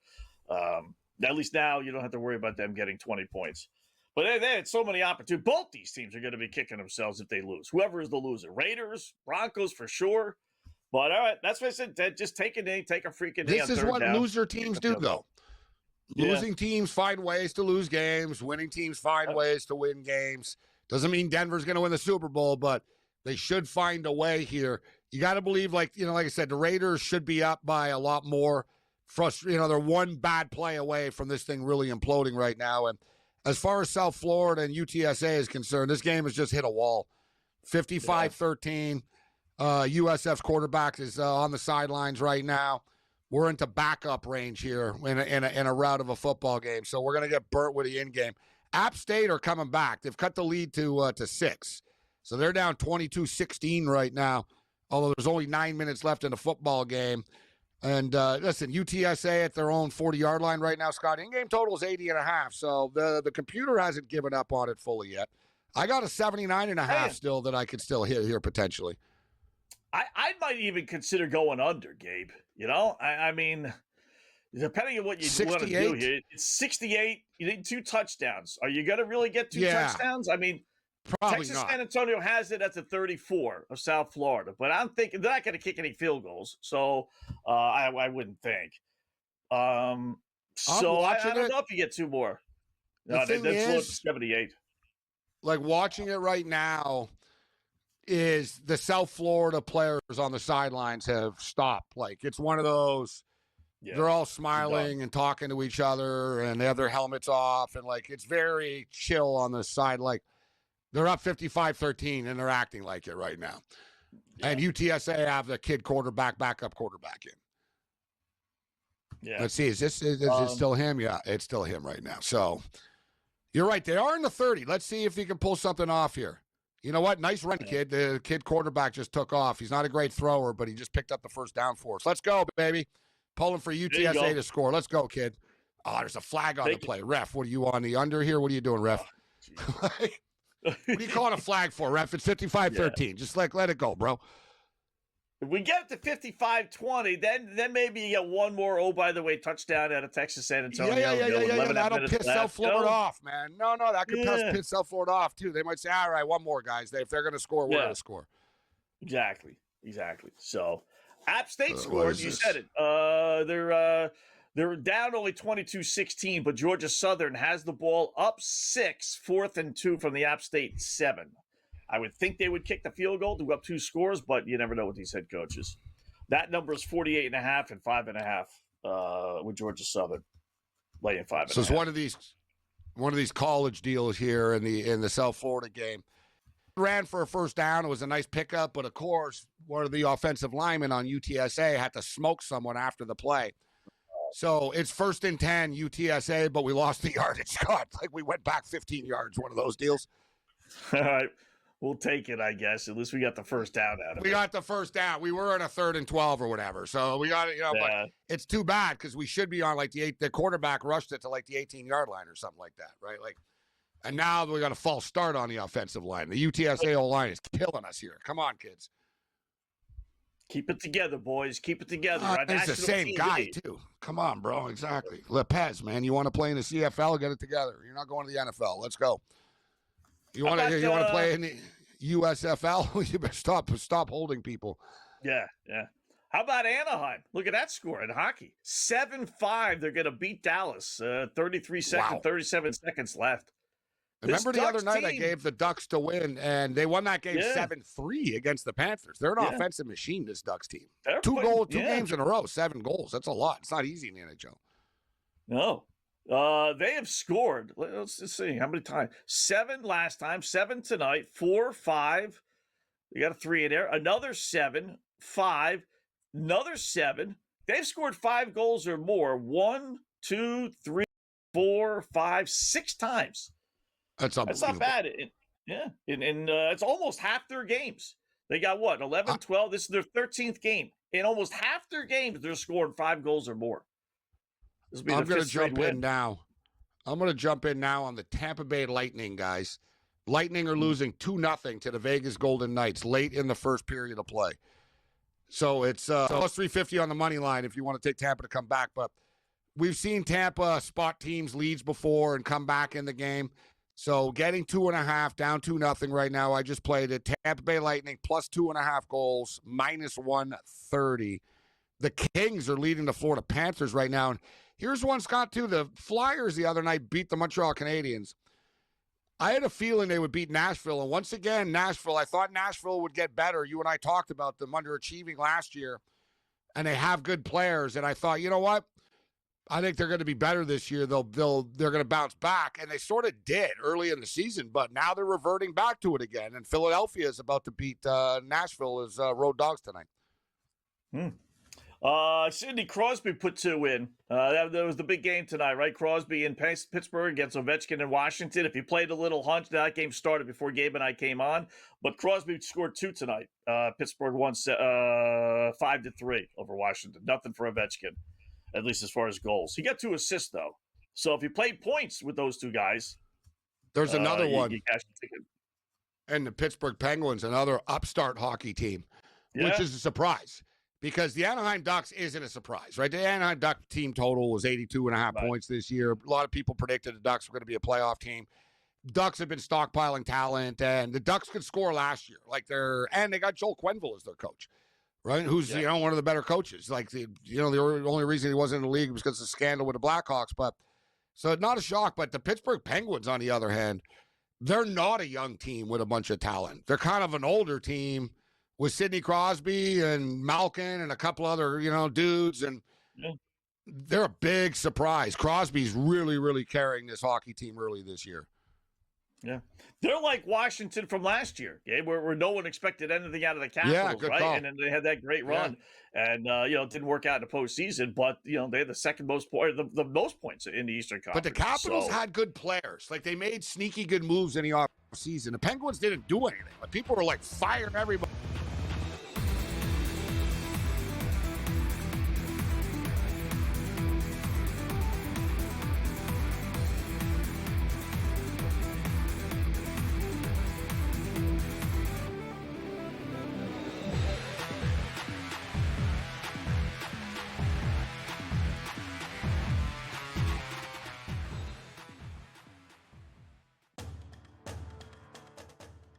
at least now you don't have to worry about them getting 20 points. But they had so many opportunities. Both these teams are going to be kicking themselves if they lose. Whoever is the loser. Raiders, Broncos for sure. But all right, that's what I said. Just take a knee, take a freaking knee. This is what loser teams do, though. Losing teams find ways to lose games. Winning teams find ways to win games. Doesn't mean Denver's going to win the Super Bowl, but they should find a way here. You got to believe, like I said, the Raiders should be up by a lot more. They're one bad play away from this thing really imploding right now. And as far as South Florida and UTSA is concerned, this game has just hit a wall. 55-13. USF's quarterback is on the sidelines right now. We're into backup range here in a rout of a football game, so we're going to get burnt with the in game. App State are coming back. They've cut the lead to 6, so they're down 22-16 right now. Although there's only 9 minutes left in the football game. And listen, UTSA at their own 40-yard line right now, Scott. In-game total is 80.5, so the computer hasn't given up on it fully yet. I got a 79.5 still that I could still hit here potentially. I might even consider going under, Gabe. You know, I mean, depending on what you want to do here, it's 68. You need 2 touchdowns. Are you going to really get 2 touchdowns? I mean, probably Texas not. San Antonio has it at the 34 of South Florida, but I'm thinking they're not going to kick any field goals, so I wouldn't think. I don't know if you get 2 more. The thing is, 78. Like watching it right now, is the South Florida players on the sidelines have stopped. Like it's one of those. Yeah, they're all smiling and talking to each other, and they have their helmets off, and like it's very chill on the side. Like they're up 55-13, and they're acting like it right now. Yeah. And UTSA have the backup quarterback in. Yeah. Let's see. Is it still him? Yeah, it's still him right now. So you're right. They are in the 30. Let's see if he can pull something off here. You know what? Nice run, kid. The kid quarterback just took off. He's not a great thrower, but he just picked up the first down for us. Let's go, baby. Pulling for UTSA to score. Let's go, kid. Oh, there's a flag on the play. Ref, what are you on the under here? What are you doing, ref? What are you calling a flag for, ref? It's 55-13. Yeah. Just let it go, bro. If we get it to 55-20, then maybe you get one more, oh, by the way, touchdown out of Texas San Antonio. Yeah. That'll piss South Florida off, man. No, that could piss South Florida off, too. They might say, all right, one more, guys. If they're going to score, we're going to score. Exactly. So, App State scored. You said it. They're down only 22-16, but Georgia Southern has the ball up 6, 4th and 2 from the App State 7. I would think they would kick the field goal to go up 2 scores, but you never know with these head coaches. That number is 48.5 and 5.5 with Georgia Southern laying 5.5. So it's one of these college deals here in the South Florida game. Ran for a first down. It was a nice pickup, but of course, one of the offensive linemen on UTSA had to smoke someone after the play. So it's 1st and 10 UTSA, but we lost the yardage, Scott. Like we went back 15 yards. One of those deals. All right. We'll take it, I guess. At least we got the first down out of it. We got the first down. We were in a 3rd and 12 or whatever. So we got it, but it's too bad because we should be on like the quarterback rushed it to like the 18-yard line or something like that, right? Like, and now we got a false start on the offensive line. The UTSA O-line is killing us here. Come on, kids. Keep it together, boys. Keep it together. It's the same guy, too. Come on, bro. Exactly. Lopez, man. You want to play in the CFL? Get it together. You're not going to the NFL. Let's go. You want to play in the USFL? You better stop holding people. Yeah. How about Anaheim? Look at that score in hockey. 7-5. They're going to beat Dallas. 37 seconds left. Remember the other night I gave the Ducks to win, and they won that game 7-3 against the Panthers. They're an offensive machine, this Ducks team. Two games in a row, 7 goals. That's a lot. It's not easy in the NHL. No. They have scored. Let's just see how many times. 7 last time, 7 tonight, 4, 5. They got a 3 in there. Another 7, 5, another 7. They've scored 5 goals or more. 1, 2, 3, 4, 5, 6 times. That's unbelievable. That's not bad. It's almost half their games. They got what? 11, 12. This is their 13th game. In almost half their games, they're scoring 5 goals or more. I'm going to jump in now. I'm going to jump in now on the Tampa Bay Lightning, guys. Lightning are losing 2-0 to the Vegas Golden Knights late in the first period of play. So it's plus 350 on the money line if you want to take Tampa to come back. But we've seen Tampa spot teams leads before and come back in the game. So getting 2.5, down 2-0 right now. I just played it. Tampa Bay Lightning plus 2.5 goals, minus 130. The Kings are leading the Florida Panthers right now. And here's one, Scott, too. The Flyers the other night beat the Montreal Canadiens. I had a feeling they would beat Nashville. And once again, Nashville, I thought Nashville would get better. You and I talked about them underachieving last year. And they have good players. And I thought, you know what? I think they're going to be better this year. They're going to bounce back, and they sort of did early in the season, but now they're reverting back to it again. And Philadelphia is about to beat Nashville as road dogs tonight. Sidney Crosby put 2 in. That was the big game tonight, right? Crosby in Pittsburgh against Ovechkin in Washington. If you played a little hunch, that game started before Gabe and I came on. But Crosby scored 2 tonight. Pittsburgh won 5-3 over Washington. Nothing for Ovechkin, at least as far as goals. He got 2 assists, though. So if you played points with those 2 guys. There's another one. You cashed the ticket. And the Pittsburgh Penguins, another upstart hockey team, which is a surprise. Because the Anaheim Ducks isn't a surprise, right? The Anaheim Duck team total was 82.5 points this year. A lot of people predicted the Ducks were going to be a playoff team. Ducks have been stockpiling talent, and the Ducks could score last year. And they got Joel Quenneville as their coach, right? Who's one of the better coaches. The only reason he wasn't in the league was because of the scandal with the Blackhawks. But so not a shock. But the Pittsburgh Penguins, on the other hand, they're not a young team with a bunch of talent. They're kind of an older team with Sidney Crosby and Malkin and a couple other, dudes. And they're a big surprise. Crosby's really, really carrying this hockey team early this year. Yeah. They're like Washington from last year, where no one expected anything out of the Capitals, right? Call. And then they had that great run. And, it didn't work out in the postseason, but, they had the second most points, the most points in the Eastern Conference. But the Capitals had good players. They made sneaky good moves in the offseason. The Penguins didn't do anything. But people were, firing everybody.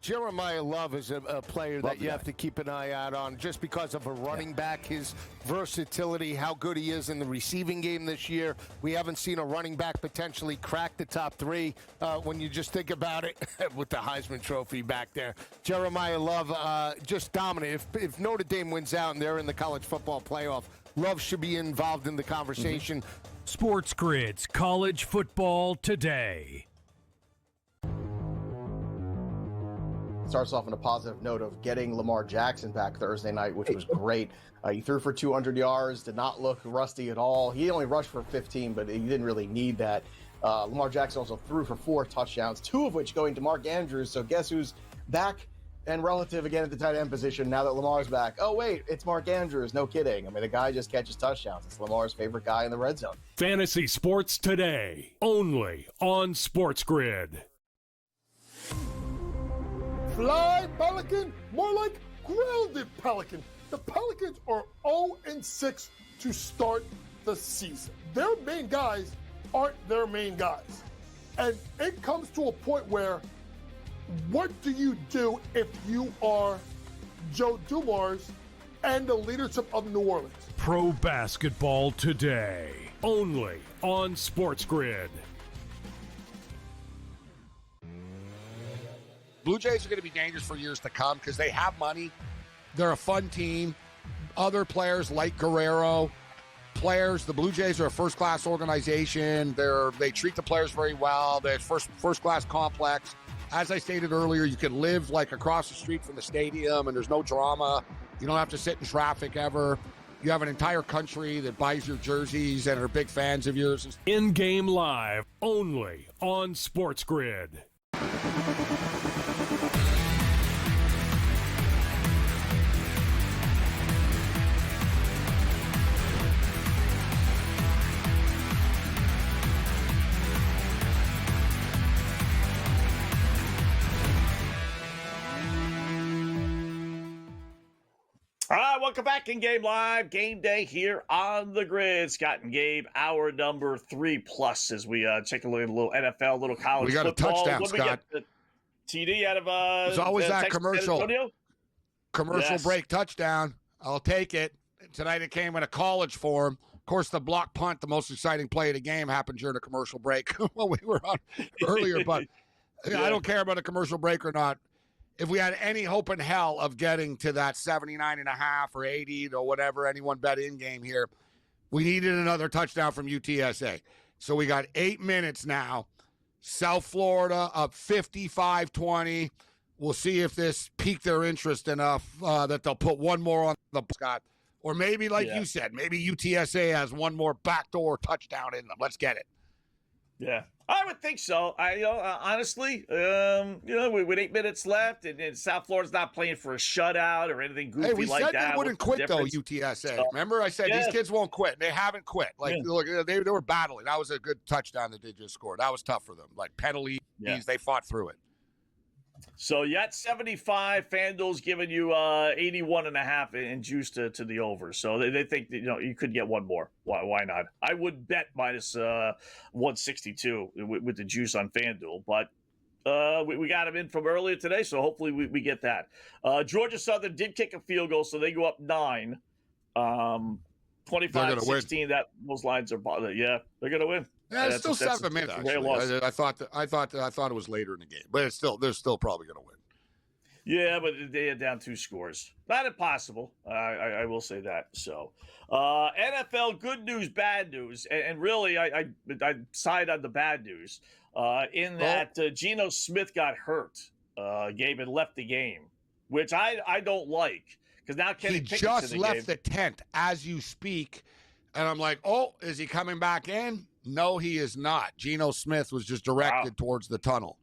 Jeremiah Love is a player that you have to keep an eye out on just because of a running back, his versatility, how good he is in the receiving game this year. We haven't seen a running back potentially crack the top 3 when you just think about it with the Heisman Trophy back there. Jeremiah Love just dominant. If Notre Dame wins out and they're in the college football playoff, Love should be involved in the conversation. SportsGrid's College Football Today. Starts off on a positive note of getting Lamar Jackson back Thursday night, which was great. He threw for 200 yards, did not look rusty at all. He only rushed for 15, but he didn't really need that. Lamar Jackson also threw for 4 touchdowns, 2 of which going to Mark Andrews. So guess who's back and relative again at the tight end position now that Lamar's back? Oh, wait, it's Mark Andrews. No kidding. I mean, the guy just catches touchdowns. It's Lamar's favorite guy in the red zone. Fantasy Sports Today, only on SportsGrid. Fly, Pelican, more like grounded Pelican. The Pelicans are 0-6 to start the season. Their main guys aren't their main guys. And it comes to a point where, what do you do if you are Joe Dumars and the leadership of New Orleans? Pro Basketball Today, only on SportsGrid. Blue Jays are going to be dangerous for years to come because they have money. They're a fun team. Other players like Guerrero, the Blue Jays are a first-class organization. They treat the players very well. They're first-class complex. As I stated earlier, you can live across the street from the stadium and there's no drama. You don't have to sit in traffic ever. You have an entire country that buys your jerseys and are big fans of yours. In-game live, only on SportsGrid. All right, welcome back in Game Live. Game Day here on the grid. Scott and Gabe, hour number 3+ as we take a look at a little NFL, a little college football. We got football. a touchdown, Scott. TD out of There's always that Texas commercial break touchdown. I'll take it. Tonight it came in a college form. Of course, the block punt, the most exciting play of the game, happened during a commercial break when we were on earlier. But I don't care about a commercial break or not. If we had any hope in hell of getting to that 79.5 or 80 or whatever anyone bet in game here, We needed another touchdown from UTSA. So we got 8 minutes now. South Florida up 55-20. We'll see if this piqued their interest enough that they'll put one more on the Scott. Or maybe, like you said, maybe UTSA has one more backdoor touchdown in them. Let's get it. Yeah, I would think so. Honestly, with 8 minutes left, and South Florida's not playing for a shutout or anything goofy like that. Hey, we said they wouldn't quit, though, UTSA. So, remember I said these kids won't quit. They haven't quit. Look, they were battling. That was a good touchdown that they just scored. That was tough for them. Like, penalties, they fought through it. So you got 75. FanDuel's giving you 81.5 in juice to the over. So they think that, you could get one more. Why not? I would bet minus 162 with the juice on FanDuel, but we got him in from earlier today, so hopefully we get that. Georgia Southern did kick a field goal, so they go up 9. 25-16. Those lines are they're gonna win. Yeah, it's still 7 minutes. I thought it was later in the game, but they're still probably going to win. Yeah, but they are down 2 scores. Not impossible. I will say that. So, NFL, good news, bad news, and really, I side on the bad news. In that Geno Smith got hurt, Gabe, and left the game, which I don't like, because now Kenny Pickett's just in the left the tent as you speak, and I'm like, is he coming back in? No, he is not. Geno Smith was just directed towards the tunnel.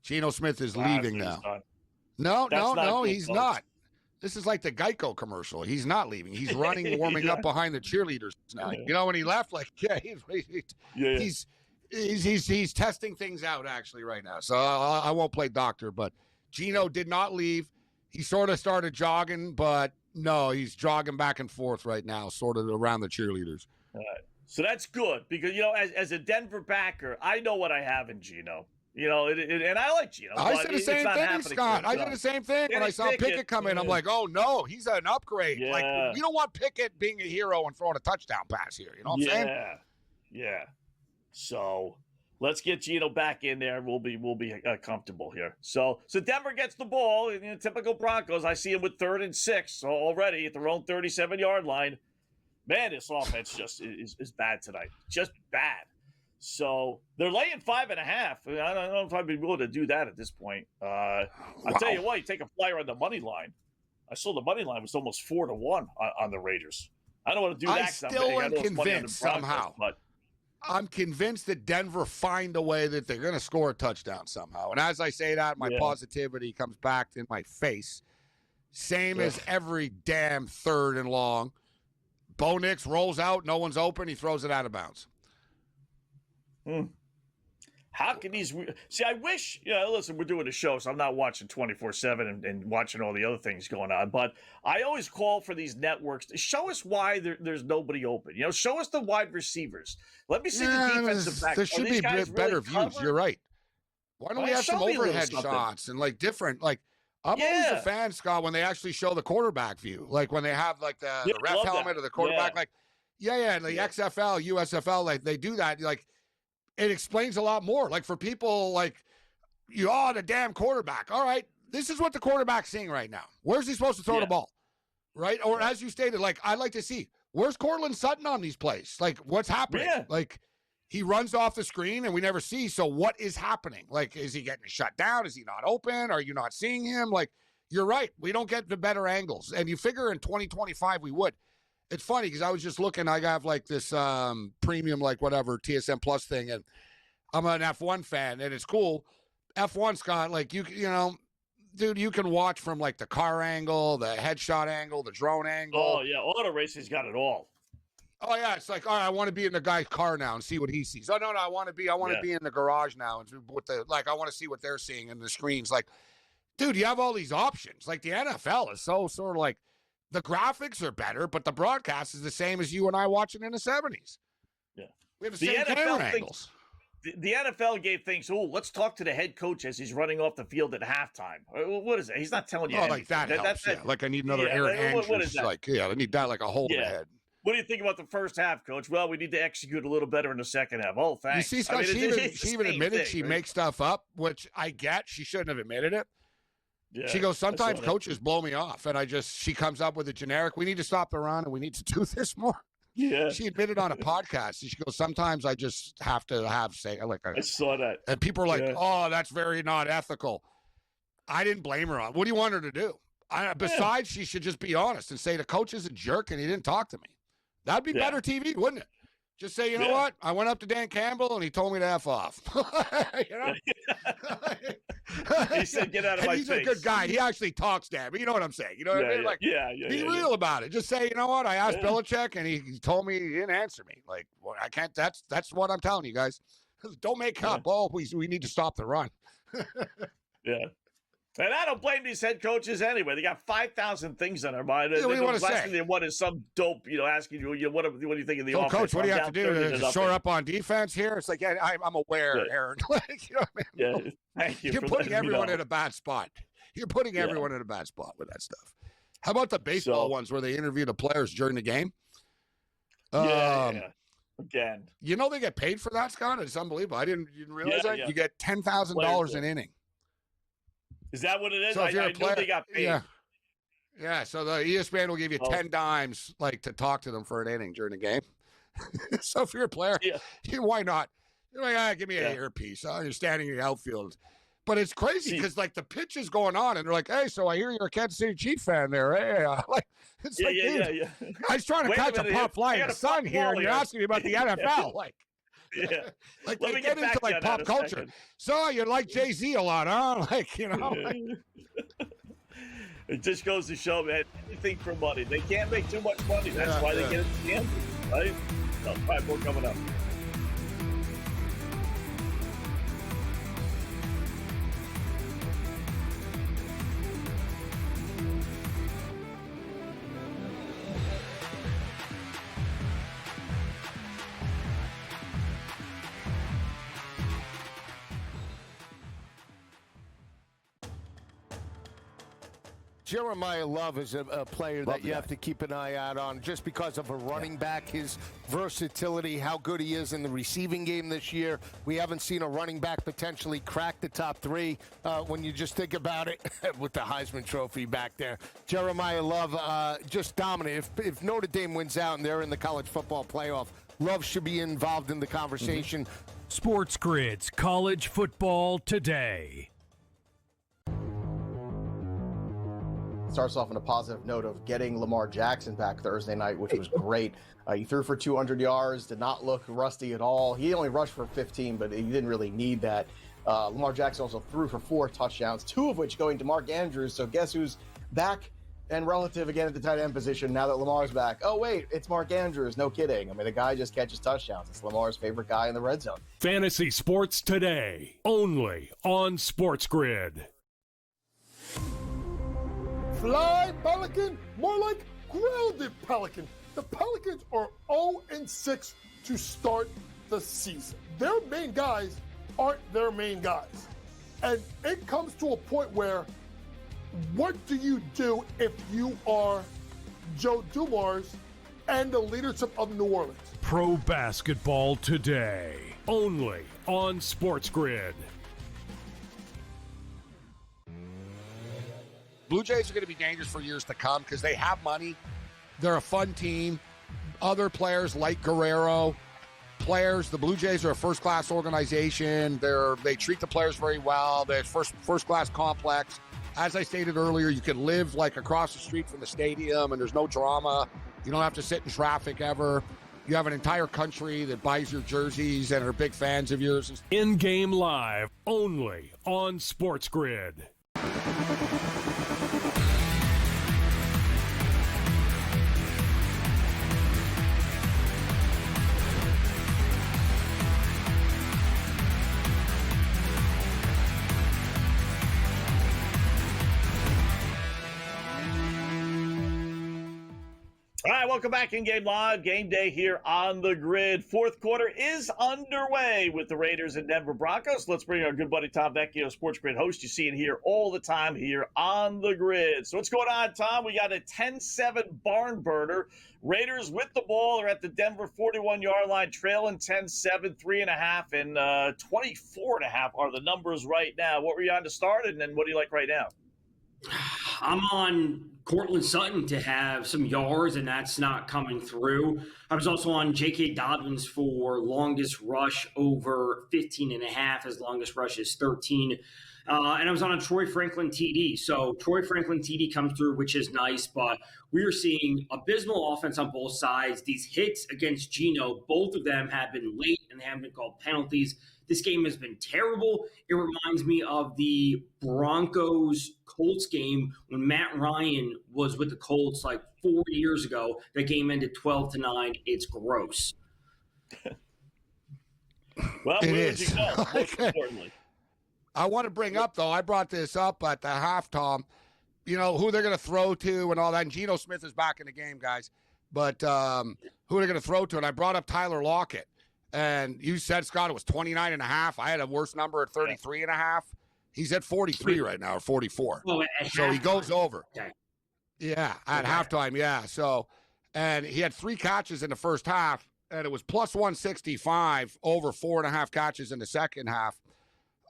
Geno Smith is leaving now. No, he's not. This is like the Geico commercial. He's not leaving. He's running, warming up behind the cheerleaders now. When he left, he's testing things out actually right now. So I won't play doctor, but Geno did not leave. He sort of started jogging, but no, he's jogging back and forth right now, sort of around the cheerleaders. All right. So that's good because, as a Denver backer, I know what I have in Geno. And I like Geno. I said the same thing, Scott. I did the same thing when I saw Pickett come in. I'm like, oh, no, he's an upgrade. Yeah. Like, you don't want Pickett being a hero and throwing a touchdown pass here. You know what I'm saying? Yeah. So let's get Geno back in there. We'll be comfortable here. So Denver gets the ball. Typical Broncos. I see him with 3rd and 6 already at their own 37-yard line. Man, this offense just is bad tonight. Just bad. So they're laying 5.5. I don't know if I'd be willing to do that at this point. I'll tell you what, you take a flyer on the money line. I saw the money line was almost 4-1 on the Raiders. I don't want to do that. I still am convinced somehow. But I'm convinced that Denver find a way that they're going to score a touchdown somehow. And as I say that, my positivity comes back in my face. Same as every damn 3rd and long. Bo Nix rolls out, no one's open, he throws it out of bounds. How can these – see, I wish – listen, we're doing a show, so I'm not watching 24/7 and watching all the other things going on. But I always call for these networks to show us why there's nobody open. Show us the wide receivers. Let me see the defensive back. There should be better views. You're right. Why don't we have some overhead shots and, different – I'm always a fan, Scott, when they actually show the quarterback view. Like when they have the ref helmet of the quarterback. And the XFL, USFL, they do that. It explains a lot more. For people the damn quarterback. All right, this is what the quarterback's seeing right now. Where's he supposed to throw the ball? Right? Or as you stated, I'd like to see, where's Cortland Sutton on these plays? What's happening? Yeah. He runs off the screen and we never see. So what is happening? Is he getting shut down? Is he not open? Are you not seeing him? You're right. We don't get the better angles. And you figure in 2025 we would. It's funny because I was just looking. I have this premium, whatever, TSN Plus thing. And I'm an F1 fan and it's cool. F1, Scott, dude, you can watch from the car angle, the headshot angle, the drone angle. Oh, yeah. Auto Racing's got it all. Oh yeah, it's all right, I want to be in the guy's car now and see what he sees. Oh no, I want to be in the garage now and with I want to see what they're seeing in the screens. Dude, you have all these options. The NFL is so sort of the graphics are better, but the broadcast is the same as you and I watching in the 70s. Yeah. We have the same camera angles. The NFL gave things, let's talk to the head coach as he's running off the field at halftime. What is it? He's not telling you anything. That helps, I need another Aaron Andrews. What is that? I need that a hole in the head. What do you think about the first half, Coach? Well, we need to execute a little better in the second half. Oh, thanks. You see, Scott, she even admitted she makes stuff up, which I get. She shouldn't have admitted it. Yeah, she goes, sometimes coaches blow me off, and she comes up with a generic, we need to stop the run, and we need to do this more. she admitted on a podcast. She goes, sometimes I just have to I saw that. And people are like, oh, that's very not ethical. I didn't blame her on. What do you want her to do? Besides, she should just be honest and say the coach is a jerk and he didn't talk to me. That'd be better TV, wouldn't it? Just say, you know what? I went up to Dan Campbell and he told me to F off. You know? He said, get out of my face. He's a good guy. He actually talks, Dan. But you know what I'm saying? You know what I mean? Like, be real about it. Just say, you know what? I asked Belichick and he told me he didn't answer me. Like, well, I can't. That's what I'm telling you guys. Don't make up. Oh, we need to stop the run. And I don't blame these head coaches anyway. They got 5,000 things on their mind. What do you want to say? They want is some dope, asking you, what do you think of the offense? Coach, what do you have to do to shore up on defense here? It's like, I'm aware, Aaron. Like, you know what I mean? Thank you. You're putting everyone in a bad spot. You're putting everyone in a bad spot with that stuff. How about the baseball ones where they interview the players during the game? Again. You know they get paid for that, Scott? It's unbelievable. You didn't realize that? Yeah. You get $10,000 an inning. Is that what it is? So I know they got paid. Yeah, so the ESPN will give you 10 dimes like to talk to them for an inning during the game. So if you're a player, why not? You're like, give me an earpiece. You're standing in the outfield. But it's crazy because like the pitch is going on and they're like, hey, so I hear you're a Kansas City Chief fan there. Hey, dude, I was trying to catch a pop fly in the sun here and you're asking me about the NFL. Like, like they get into like pop culture. So you like Jay-Z a lot, huh? Like, you know. It just goes to show, man, anything for money. They can't make too much money. That's why they get it to the end, right? All right, more coming up. Jeremiah Love is a player that you have to keep an eye out on just because of a running back, his versatility, how good he is in the receiving game this year. We haven't seen a running back potentially crack the top three when you just think about it with the Heisman Trophy back there. Jeremiah Love just dominant. If Notre Dame wins out and they're in the college football playoff, Love should be involved in the conversation. SportsGrid's College Football Today. Starts off on a positive note of getting Lamar Jackson back Thursday night, which was great. He threw for 200 yards, did not look rusty at all. He only rushed for 15, but he didn't really need that. Lamar Jackson also threw for 4 touchdowns, 2 of which going to Mark Andrews. So guess who's back and relative again at the tight end position now that Lamar's back? Oh, wait, it's Mark Andrews. No kidding. I mean, the guy just catches touchdowns. It's Lamar's favorite guy in the red zone. Fantasy Sports Today, only on SportsGrid. Fly, Pelican, more like grounded Pelican. The Pelicans are 0-6 to start the season. Their main guys aren't their main guys. And it comes to a point where, what do you do if you are Joe Dumars and the leadership of New Orleans? Pro Basketball Today, only on SportsGrid. Blue Jays are going to be dangerous for years to come because they have money. They're a fun team. Other players like Guerrero, the Blue Jays are a first-class organization. They treat the players very well. They're first-class complex. As I stated earlier, you can live like across the street from the stadium and there's no drama. You don't have to sit in traffic ever. You have an entire country that buys your jerseys and are big fans of yours. In-game live, only on SportsGrid. All right, welcome back in Game Live. Game day here on the grid. Fourth quarter is underway with the Raiders and Denver Broncos. Let's bring our good buddy Tom Vecchio, SportsGrid host. You see it here all the time here on the grid. So what's going on, Tom? We got a 10-7 barn burner. Raiders with the ball are at the Denver 41-yard line, trailing 10-7, 3.5, and 24.5 are the numbers right now. What were you on to start, and then what do you like right now? I'm on Cortland Sutton to have some yards, and that's not coming through. I was also on J.K. Dobbins for longest rush over 15.5. His longest rush is 13. And I was on a Troy Franklin TD. So Troy Franklin TD comes through, which is nice, but we are seeing abysmal offense on both sides. These hits against Geno, both of them have been late and they haven't been called penalties. This game has been terrible. It reminds me of the Broncos-Colts game when Matt Ryan was with the Colts like 4 years ago. That game ended 12-9. It's gross. Well, It where is. did you go, most importantly? I want to bring up, though, I brought this up at the half, Tom, who they're going to throw to and all that. And Geno Smith is back in the game, guys. But who they're going to throw to. And I brought up Tyler Lockett. And you said, Scott, it was 29.5. I had a worse number at 33.5. He's at 43 right now, or 44. Oh, so he goes over. Okay. Yeah, at halftime, yeah. So, and he had 3 catches in the first half, and it was plus 165 over 4.5 catches in the second half.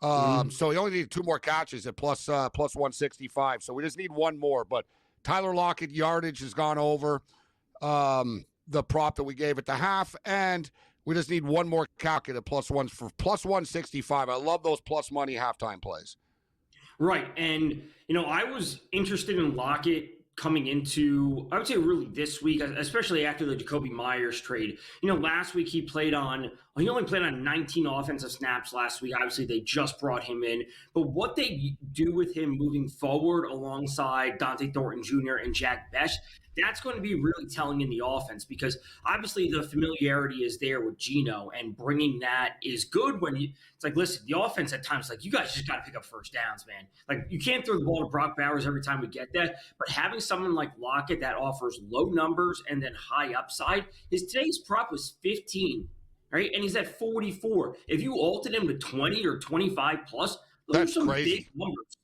So he only needed 2 more catches at plus 165. So we just need 1 more. But Tyler Lockett yardage has gone over the prop that we gave at the half, and we just need 1 more calculate at plus 165. I love those plus money halftime plays. Right. And, I was interested in Lockett coming into, I would say really this week, especially after the Jacoby Myers trade. Last week he only played on 19 offensive snaps last week. Obviously, they just brought him in. But what they do with him moving forward alongside Dante Thornton Jr. and Jack Bech, that's going to be really telling in the offense because obviously the familiarity is there with Geno, and bringing that is good when it's like, listen, the offense at times, like, you guys just got to pick up first downs, man. Like, you can't throw the ball to Brock Bowers every time we get that, but having someone like Lockett that offers low numbers and then high upside, today's prop was 15, right? And he's at 44. If you altered him to 20 or 25 plus, those That's are some crazy. big numbers.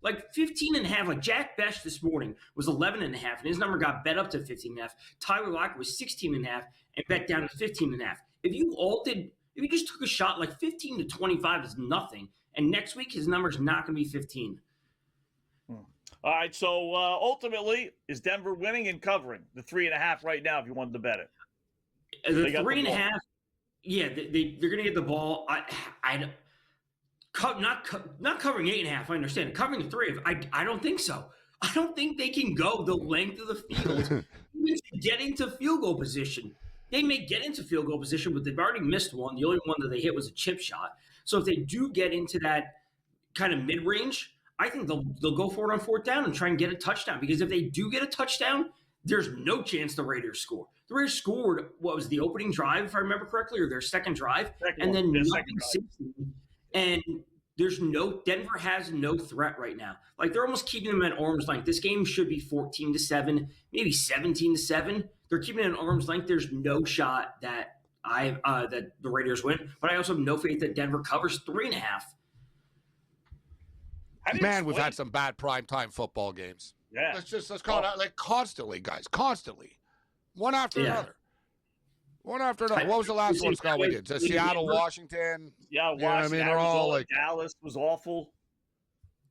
Like 15.5, like Jack Bech this morning was 11.5, and his number got bet up to 15.5. Tyler Lockett was 16.5 and bet down to 15.5. If you just took a shot, like 15 to 25 is nothing. And next week, his number's not going to be 15. All right, so ultimately, is Denver winning and covering the 3.5 right now if you wanted to bet it? The 3.5, yeah, they're going to get the ball. Not covering 8.5, I understand. Covering the 3, I don't think so. I don't think they can go the length of the field even to get into field goal position. They may get into field goal position, but they've already missed one. The only one that they hit was a chip shot. So if they do get into that kind of mid-range, I think they'll go for it on 4th down and try and get a touchdown. Because if they do get a touchdown, there's no chance the Raiders score. The Raiders scored, what was the opening drive, if I remember correctly, or their second drive, and then nothing since then. And Denver has no threat right now. Like, they're almost keeping them at arm's length. This game should be 14-7, maybe 17-7. They're keeping it at arm's length. There's no shot that that the Raiders win, but I also have no faith that Denver covers 3.5. Man, we've had some bad primetime football games. Yeah. Let's call it out, like, constantly, guys, constantly. One after another. One after another. What was the last one, Scott, we did? Seattle, Washington. Yeah, Washington. They're all like Dallas was awful.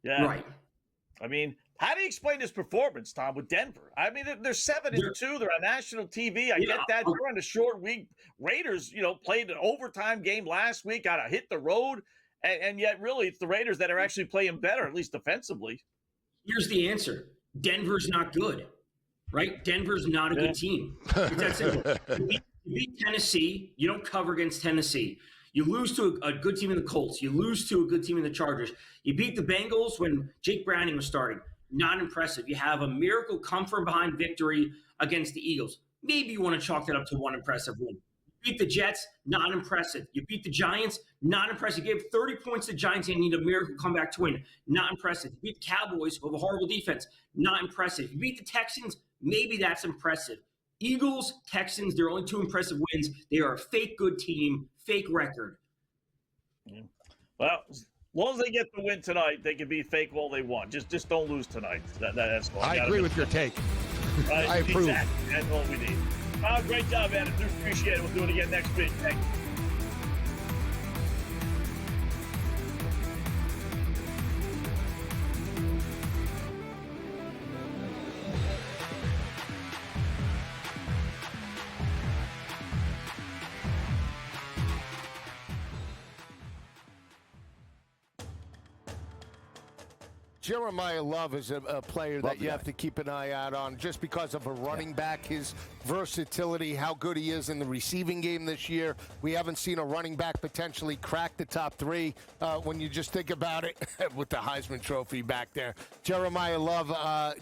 Yeah. Right. I mean, how do you explain this performance, Tom, with Denver? I mean, they're 7-2. They're on national TV. I get that. They're on a short week. Raiders, played an overtime game last week, got to hit the road. And yet, really, it's the Raiders that are actually playing better, at least defensively. Here's the answer. Denver's not good, right? Denver's not a good team. It's that simple. You beat Tennessee. You don't cover against Tennessee. You lose to a good team in the Colts. You lose to a good team in the Chargers. You beat the Bengals when Jake Browning was starting. Not impressive. You have a miracle come from behind victory against the Eagles. Maybe you want to chalk that up to one impressive win. You beat the Jets, not impressive. You beat the Giants, not impressive. You gave 30 points to the Giants and you need a miracle comeback to win. Not impressive. You beat the Cowboys who have a horrible defense. Not impressive. You beat the Texans, maybe that's impressive. Eagles, Texans, they're only 2 impressive wins. They are a fake good team, fake record. Yeah. Well, as long as they get the win tonight, they can be fake all they want. Just don't lose tonight. That's all. I agree with your take. I approve. Exactly. That's all we need. Great job, Ed. I do appreciate it. We'll do it again next week. Thank you. Jeremiah Love is a player that you have to keep an eye out on just because of a running back, his versatility, how good he is in the receiving game this year. We haven't seen a running back potentially crack the top three when you just think about it with the Heisman Trophy back there. Jeremiah Love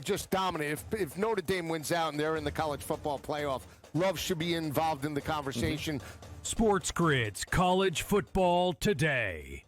just dominant. If Notre Dame wins out and they're in the college football playoff, Love should be involved in the conversation. SportsGrid's College Football Today.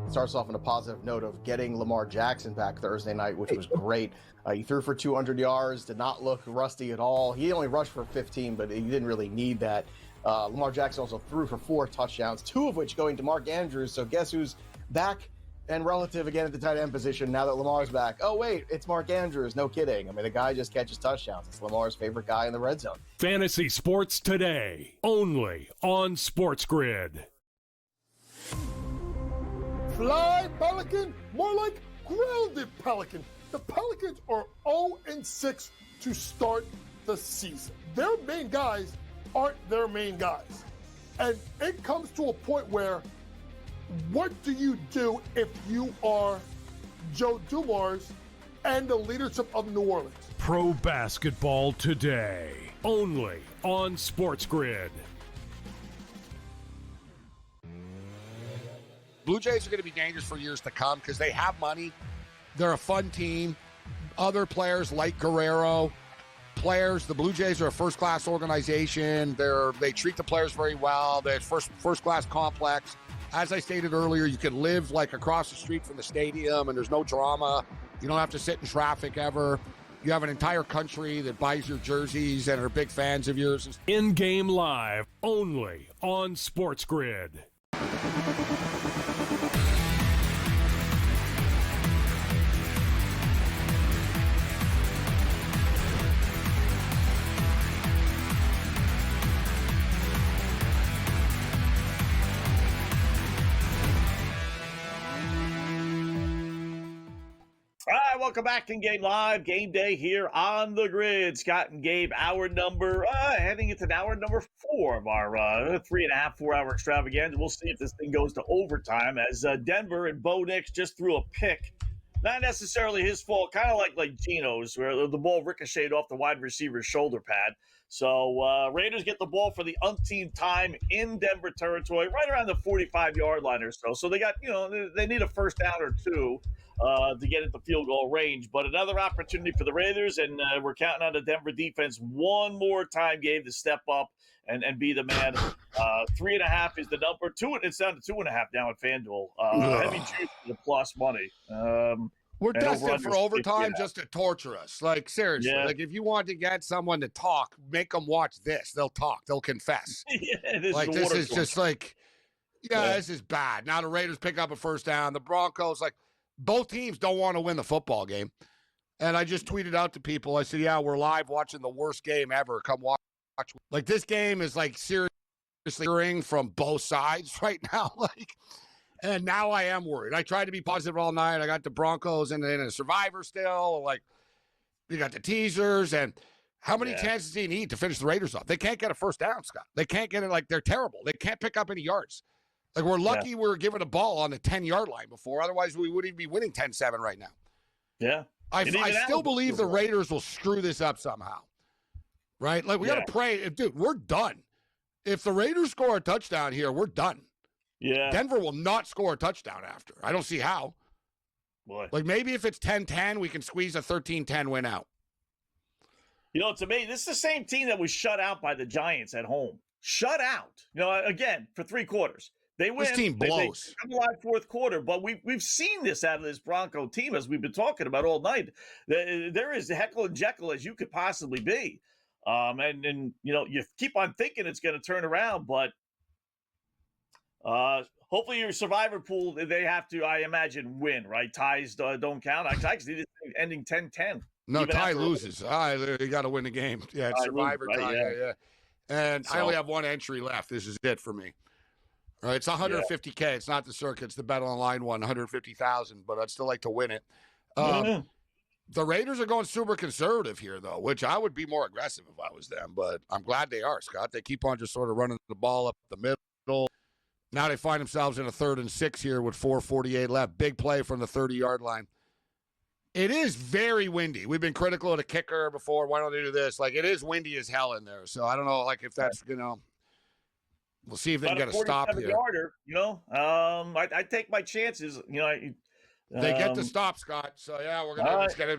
Starts off on a positive note of getting Lamar Jackson back Thursday night, which was great. He threw for 200 yards, did not look rusty at all. He only rushed for 15, but he didn't really need that. Lamar Jackson also threw for 4 touchdowns, 2 of which going to Mark Andrews. So guess who's back and relative again at the tight end position now that Lamar's back? Oh, wait, it's Mark Andrews. No kidding. I mean, the guy just catches touchdowns. It's Lamar's favorite guy in the red zone. Fantasy Sports Today, only on SportsGrid. Fly, Pelican, more like grounded Pelican. The Pelicans are 0-6 to start the season. Their main guys aren't their main guys. And it comes to a point where, what do you do if you are Joe Dumars and the leadership of New Orleans? Pro Basketball Today, only on SportsGrid. Blue Jays are going to be dangerous for years to come because they have money. They're a fun team. Other players like Guerrero, the Blue Jays are a first-class organization. They treat the players very well. They're first-class complex. As I stated earlier, you can live like across the street from the stadium and there's no drama. You don't have to sit in traffic ever. You have an entire country that buys your jerseys and are big fans of yours. In-game live, only on SportsGrid. All right, welcome back to Game Live, Game Day here on the grid. Scott and Gabe, heading into hour number 4 of our 3.5, 4-hour extravaganza. We'll see if this thing goes to overtime as Denver and Bo Nix just threw a pick. Not necessarily his fault, kind of like Geno's, where the ball ricocheted off the wide receiver's shoulder pad. So Raiders get the ball for the umpteenth time in Denver territory, right around the 45-yard line or so. So they got, they need a first down or two to get into field goal range. But another opportunity for the Raiders, and we're counting on the Denver defense one more time, Gabe, to step up and be the man. 3.5 is the number. It's down to 2.5 now at FanDuel. Heavy juice for the plus money. We're destined for overtime just to torture us. Like, seriously. Yeah. Like, if you want to get someone to talk, make them watch this. They'll talk. They'll confess. This is just like, this is bad. Now the Raiders pick up a first down. The Broncos, both teams don't want to win the football game. And I just tweeted out to people. I said, we're live watching the worst game ever. Come watch. This game is, seriously from both sides right now. And now I am worried. I tried to be positive all night. I got the Broncos in a survivor still. You got the teasers. And how many chances do you need to finish the Raiders off? They can't get a first down, Scott. They can't get it. They're terrible. They can't pick up any yards. We're lucky we were given a ball on the 10-yard line before. Otherwise, we wouldn't be winning 10-7 right now. Yeah. I still believe the Raiders will screw this up somehow. Right? We got to pray. Dude, we're done. If the Raiders score a touchdown here, we're done. Yeah. Denver will not score a touchdown after. I don't see how. Boy. Maybe if it's 10-10, we can squeeze a 13-10 win out. It's amazing. This is the same team that was shut out by the Giants at home. Shut out. Again, for 3 quarters. They win. This team blows. They come alive fourth quarter, but we've seen this out of this Bronco team, as we've been talking about all night. There is Heckle and Jekyll as you could possibly be. And you keep on thinking it's going to turn around, but hopefully your survivor pool, they have to, I imagine, win, right? Ties don't count. I see this thing ending 10-10. No, tie loses. You got to win the game. Yeah, survivor tie. Yeah. And I only have one entry left. This is it for me. All right, it's $150K. It's not the circuit. It's the Bet Online one, $150,000. But I'd still like to win it. The Raiders are going super conservative here, though, which I would be more aggressive if I was them. But I'm glad they are, Scott. They keep on just sort of running the ball up the middle. Now they find themselves in a 3rd and 6 here with 4:48 left. Big play from the 30-yard line. It is very windy. We've been critical of the kicker before. Why don't they do this? Like, it is windy as hell in there. So I don't know, like, if that's, we'll see if they can get a stop here. Yarder, I take my chances. They get the stop, Scott. So yeah,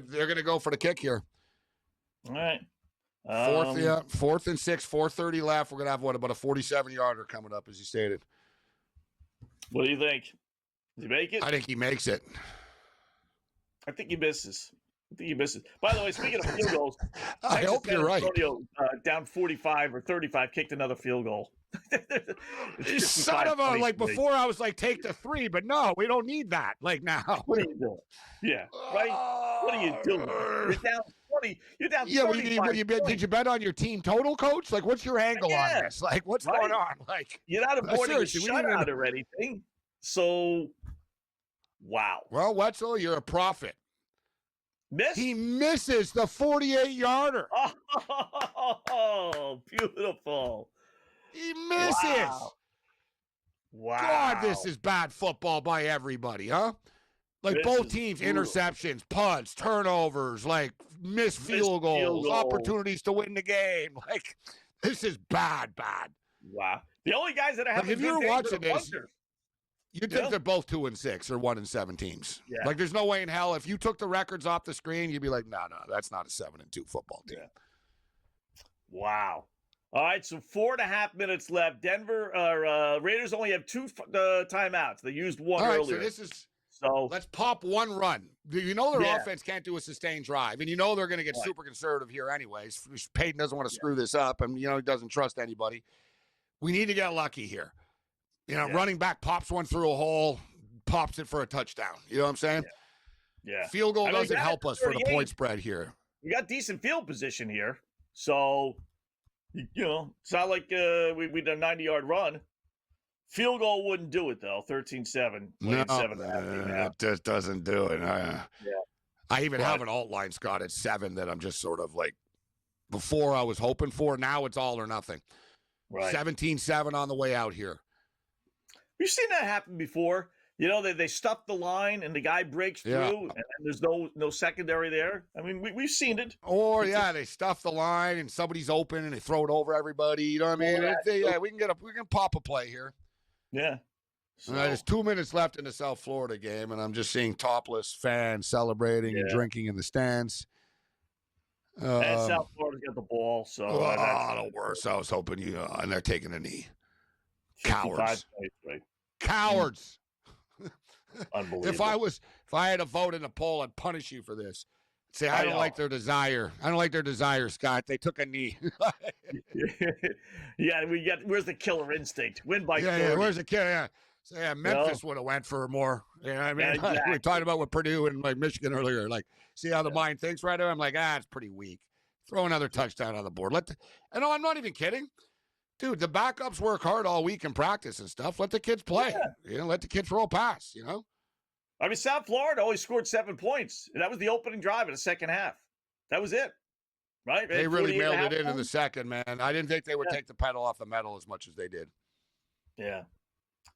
they're gonna go for the kick here. All right. 4th and 6, 4:30 left. We're gonna have about a 47-yarder coming up, as you stated. What do you think? Does he make it? I think he makes it. I think he misses. By the way, speaking of field goals, I hope you're right. Down 45 or 35, kicked another field goal. Son of a, like, before I was like, take the 3, but no, we don't need that. Like, now. What are you doing? Yeah, right? What are you doing? You're down 20. You're down 35. Did you bet on your team total, coach? Like, what's your angle on this? Like, what's going on? Like, you're not avoiding a shutout or anything. So, wow. Well, Wetzel, you're a prophet. Miss? He misses the 48-yarder. Oh, beautiful. He misses. Wow. God, this is bad football by everybody, huh? Like, this both teams, brutal. Interceptions, punts, turnovers, like missed field goals, opportunities to win the game. Like, this is bad. Wow. The only guys that have if you're watching this, you think they're both 2 and 6 or 1 and 7 teams. Yeah. Like, there's no way in hell if you took the records off the screen, you'd be like, no, that's not a 7 and 2 football team. Yeah. Wow. All right, so 4.5 minutes left. Raiders only have 2 timeouts. They used one earlier. So let's pop one run. You know their offense can't do a sustained drive, and you know they're going to get super conservative here anyways. Peyton doesn't want to screw this up, and he doesn't trust anybody. We need to get lucky here. Running back pops one through a hole, pops it for a touchdown. You know what I'm saying? Yeah. Field goal doesn't help us for the point spread here. We got decent field position here, so it's not like we did a 90-yard run. Field goal wouldn't do it, though. 13-7. No, that just doesn't do it. I even have an alt line, Scott, at 7 that I'm just sort of like, before I was hoping for. Now it's all or nothing. Right. 17-7 on the way out here. We've seen that happen before. They stuff the line and the guy breaks through and there's no secondary there. I mean, we've seen it. Or, they stuff the line and somebody's open and they throw it over everybody. You know what I mean? We can pop a play here. Yeah. So. There's 2 minutes left in the South Florida game, and I'm just seeing topless fans celebrating and drinking in the stands. And South Florida's got the ball, so the worst. I was hoping and they're taking a knee. Cowards. Cowards. Unbelievable. If I had a vote in a poll, I'd punish you for this. Say, I don't like their desire. I don't like their desire, Scott. They took a knee. Where's the killer instinct? Win by 30. Yeah, where's the killer? Yeah. Memphis would have went for more. You know what I mean? Exactly. We were talking about with Purdue and Michigan earlier. Like, see how the mind thinks right there? I'm like, it's pretty weak. Throw another touchdown on the board. I'm not even kidding. Dude, the backups work hard all week in practice and stuff. Let the kids play. Yeah. Let the kids roll pass, I mean, South Florida only scored 7 points. That was the opening drive in the second half. That was it, right? They really mailed it in the second, man. I didn't think they would take the pedal off the metal as much as they did. Yeah.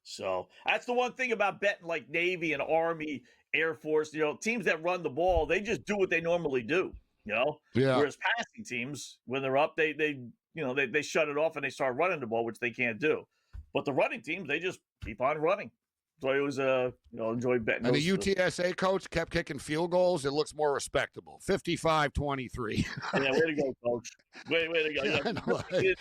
So that's the one thing about betting like Navy and Army, Air Force, teams that run the ball, they just do what they normally do, Yeah. Whereas passing teams, when they're up, they shut it off and they start running the ball, which they can't do. But the running teams, they just keep on running. So I always, enjoy betting. And the UTSA coach kept kicking field goals. It looks more respectable. 55-23. Yeah, way to go, coach. Way to go. Yeah,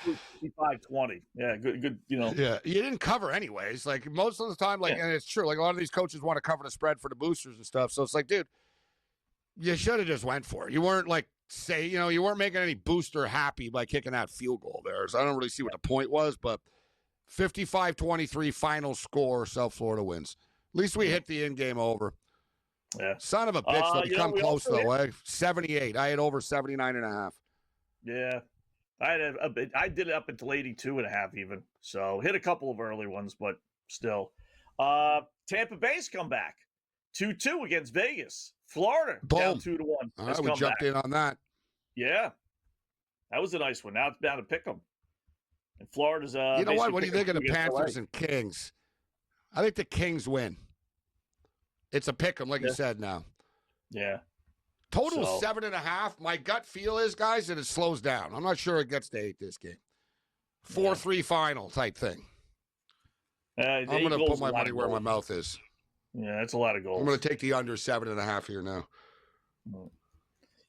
55-20. Yeah, good. Yeah, you didn't cover anyways. Like most of the time, and it's true. Like a lot of these coaches want to cover the spread for the boosters and stuff. So it's like, dude, you should have just went for it. You weren't you weren't making any booster happy by kicking that field goal there. So I don't really see what the point was, but 55-23 final score, South Florida wins. At least we hit the in-game over. Yeah. Son of a bitch, though. You come close, though, 78. I had over 79.5. Yeah. I did it up until 82.5 even. So hit a couple of early ones, but still. Tampa Bay's come back. 2-2 against Vegas. Florida down 2-1. All right, we jumped in on that. Yeah. That was a nice one. Now it's down to pick them. And Florida's you know what? What do you think of the Panthers and Kings? I think the Kings win. It's a pick 'em, like you said now. Yeah. Total 7.5. My gut feel is, guys, that it slows down. I'm not sure it gets to 8 this game. 4-3 final type thing. I'm going to put my money where my mouth is. Yeah, that's a lot of goals. I'm going to take the under 7.5 here now.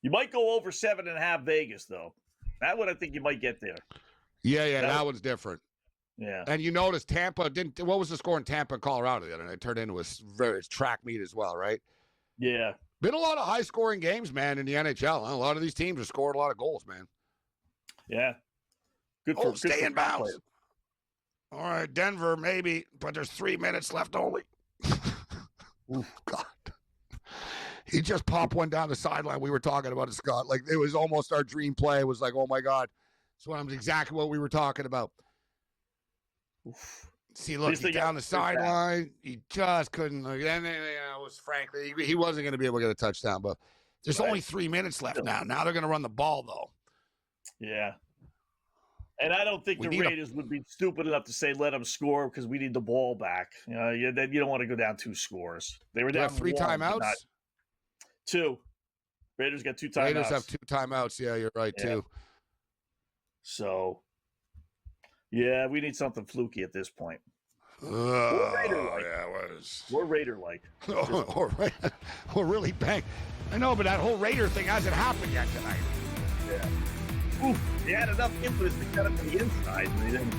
You might go over 7.5 Vegas, though. That one I think you might get there. Yeah, that one's different. Yeah. And you notice Tampa didn't. What was the score in Tampa, Colorado the other night? It turned into a very track meet as well, right? Yeah. Been a lot of high-scoring games, man, in the NHL. A lot of these teams have scored a lot of goals, man. Yeah. Good for stay in bounds. All right, Denver, maybe, but there's 3 minutes left only. Oh, God. He just popped one down the sideline. We were talking about it, Scott. Like, it was almost our dream play. It was like, oh, my God. It's exactly what we were talking about. Oof. See, look, he's down the sideline. He just couldn't. And it was frankly, he wasn't going to be able to get a touchdown. But there's only 3 minutes left now. Now they're going to run the ball, though. Yeah. And I don't think the Raiders would be stupid enough to say let them score because we need the ball back. You know, you don't want to go down 2 scores. They were down 3 timeouts. 2. Raiders got 2 timeouts. Raiders have 2 timeouts. Yeah, you're right too. So. Yeah, we need something fluky at this point. Or Raider-like. Yeah, it was. Or Raider-like. Or really bang. I know, but that whole Raider thing hasn't happened yet tonight. Yeah. Ooh, they had enough impetus to cut it to the inside. And they didn't.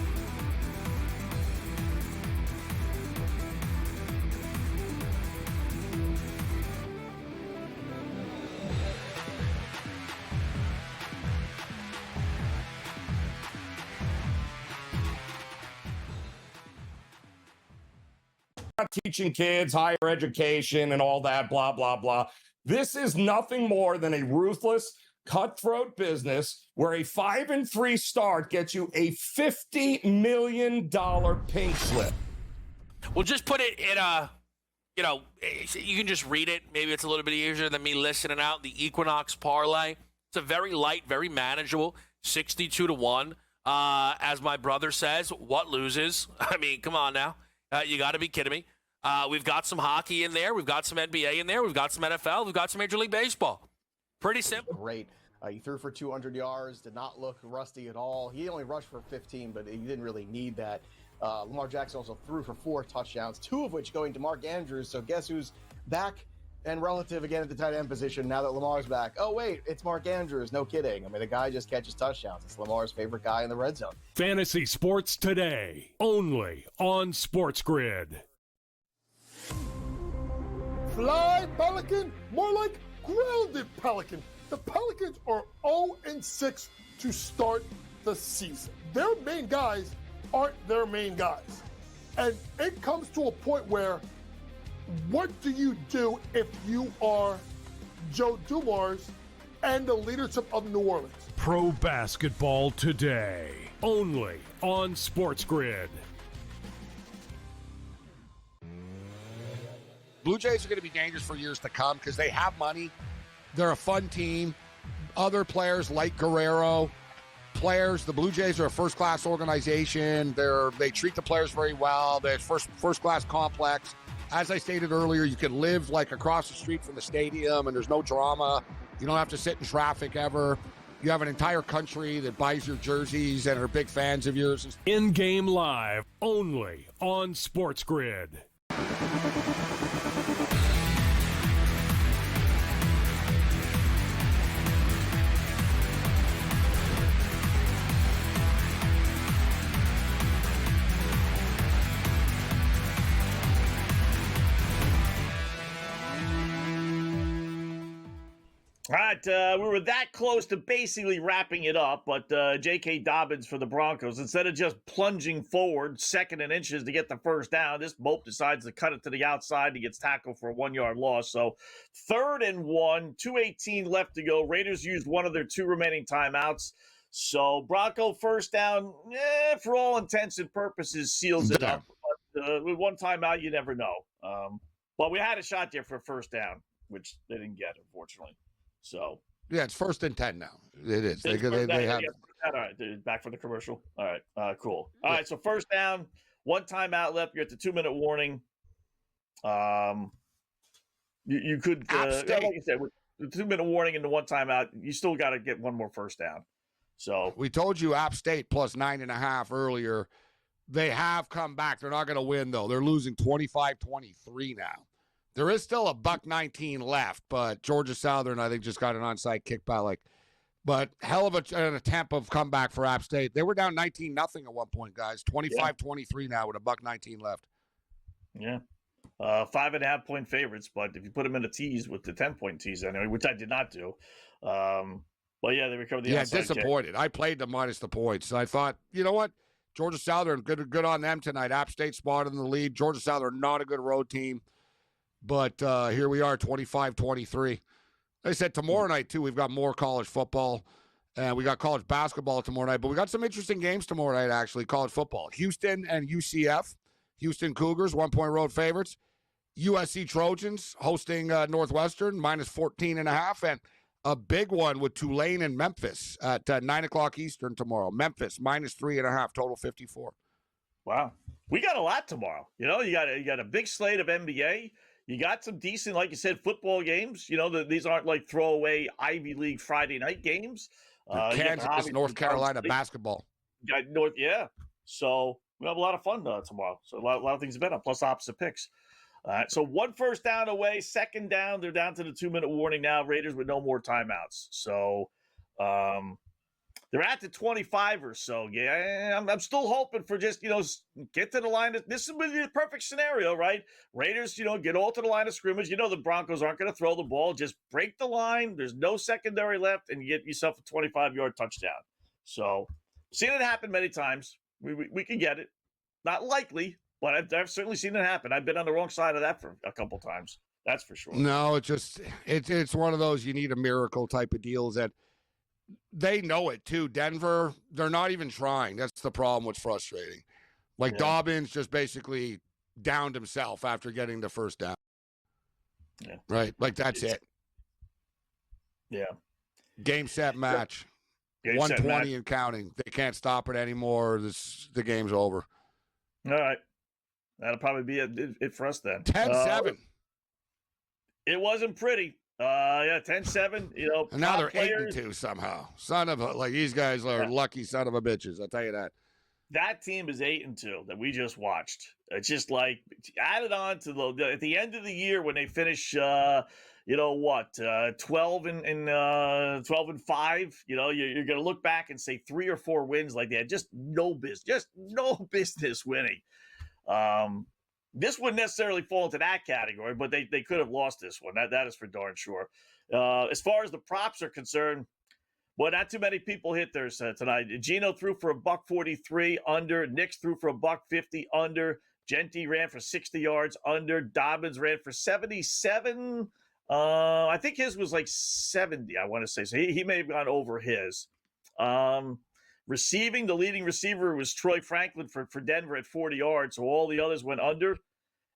Teaching kids higher education and all that, blah, blah, blah. This is nothing more than a ruthless, cutthroat business where a 5-3 start gets you a $50 million pink slip. Well, just put it in a, you can just read it. Maybe it's a little bit easier than me listening out. The Equinox parlay. It's a very light, very manageable, 62-1. As my brother says, what loses? I mean, come on now. You got to be kidding me. We've got some hockey in there. We've got some NBA in there. We've got some NFL. We've got some Major League Baseball. Pretty simple. Great. He threw for 200 yards, did not look rusty at all. He only rushed for 15, but he didn't really need that. Lamar Jackson also threw for 4 touchdowns, 2 of which going to Mark Andrews. So guess who's back and relative again at the tight end position now that Lamar's back? Oh, wait, it's Mark Andrews. No kidding. I mean, the guy just catches touchdowns. It's Lamar's favorite guy in the red zone. Fantasy Sports Today, only on SportsGrid. Fly, Pelican, more like grounded Pelican. The Pelicans are 0-6 to start the season. Their main guys aren't their main guys. And it comes to a point where what do you do if you are Joe Dumars and the leadership of New Orleans? Pro Basketball Today, only on SportsGrid. Blue Jays are going to be dangerous for years to come because they have money. They're a fun team. Other players like Guerrero, the Blue Jays are a first-class organization. They treat the players very well. They're first-class complex. As I stated earlier, you can live like across the street from the stadium and there's no drama. You don't have to sit in traffic ever. You have an entire country that buys your jerseys and are big fans of yours. In-game live, only on SportsGrid. All right, we were that close to basically wrapping it up, but J.K. Dobbins for the Broncos, instead of just plunging forward, 2nd and inches to get the first down, this mope decides to cut it to the outside. He gets tackled for a 1-yard loss. So 3rd and 1, 2:18 left to go. Raiders used one of their 2 remaining timeouts. So Bronco first down, for all intents and purposes, seals it up. But with 1 timeout, you never know. But we had a shot there for a first down, which they didn't get, unfortunately. So yeah, it's 1st and 10 now. It is. They have. All right, back for the commercial. All right, cool. All right, so first down, 1 timeout left. You're at the 2-minute warning. You could, like you said, with the 2-minute warning and the 1 timeout, you still got to get one more first down. So we told you App State plus 9.5 earlier. They have come back. They're not going to win, though. They're losing 25-23 now. There is still a $1.19 left, but Georgia Southern, I think, just got an onside kickback. But hell of an attempt of comeback for App State. They were down 19-0 at one point, guys. 25-23 now with a $1.19 left. Yeah. 5.5-point favorites, but if you put them in a tease with the 10-point tease anyway, which I did not do. But yeah, they recovered the onside disappointed. kick. I played the minus the points. I thought, you know what? Georgia Southern, good on them tonight. App State spotted in the lead. Georgia Southern, not a good road team. But here we are, 25-23. They said tomorrow night, too, we've got more college football. And we got college basketball tomorrow night. But we got some interesting games tomorrow night, actually, college football. Houston and UCF. Houston Cougars, 1-point road favorites. USC Trojans hosting Northwestern, minus 14.5. And a big one with Tulane and Memphis at 9 o'clock Eastern tomorrow. Memphis, minus 3.5, total 54. Wow. We got a lot tomorrow. You know, you got a big slate of NBA. You got some decent, like you said, football games. You know, these aren't like throwaway Ivy League Friday night games. Kansas, North Carolina basketball. Yeah. So we have a lot of fun tomorrow. So a lot of things to bet on, plus opposite picks. So 1 first down away, 2nd down. They're down to the 2-minute warning now. Raiders with no more timeouts. So they're at the 25 or so. Yeah, I'm still hoping for just, get to the line. This would be the perfect scenario, right? Raiders, get all to the line of scrimmage. The Broncos aren't going to throw the ball. Just break the line. There's no secondary left, and you get yourself a 25-yard touchdown. So seen it happen many times. We can get it. Not likely, but I've certainly seen it happen. I've been on the wrong side of that for a couple times. That's for sure. No, it's one of those you need a miracle type of deals that they know it too. Denver, they're not even trying. That's the problem. What's frustrating. Dobbins just basically downed himself after getting the first down. Yeah. Right? That's it. Yeah. Game, set, match. 120 and counting. They can't stop it anymore. The game's over. All right. That'll probably be it for us then. 10-7. It wasn't pretty. 10-7. And now they're 8-2 somehow. These guys are lucky son of a bitches. I'll tell you that. That team is 8-2 that we just watched. It's just added on to at the end of the year when they finish 12 and 5. You're gonna look back and say 3 or 4 wins like they had just no business winning. This wouldn't necessarily fall into that category, but they could have lost this one. That is for darn sure. As far as the props are concerned, not too many people hit theirs tonight. Gino threw for $143 under. Nix threw for $150 under. Genty ran for 60 yards under. Dobbins ran for 77. I think his was 70, I want to say. So he may have gone over his. Receiving, the leading receiver was Troy Franklin for Denver at 40 yards. So all the others went under.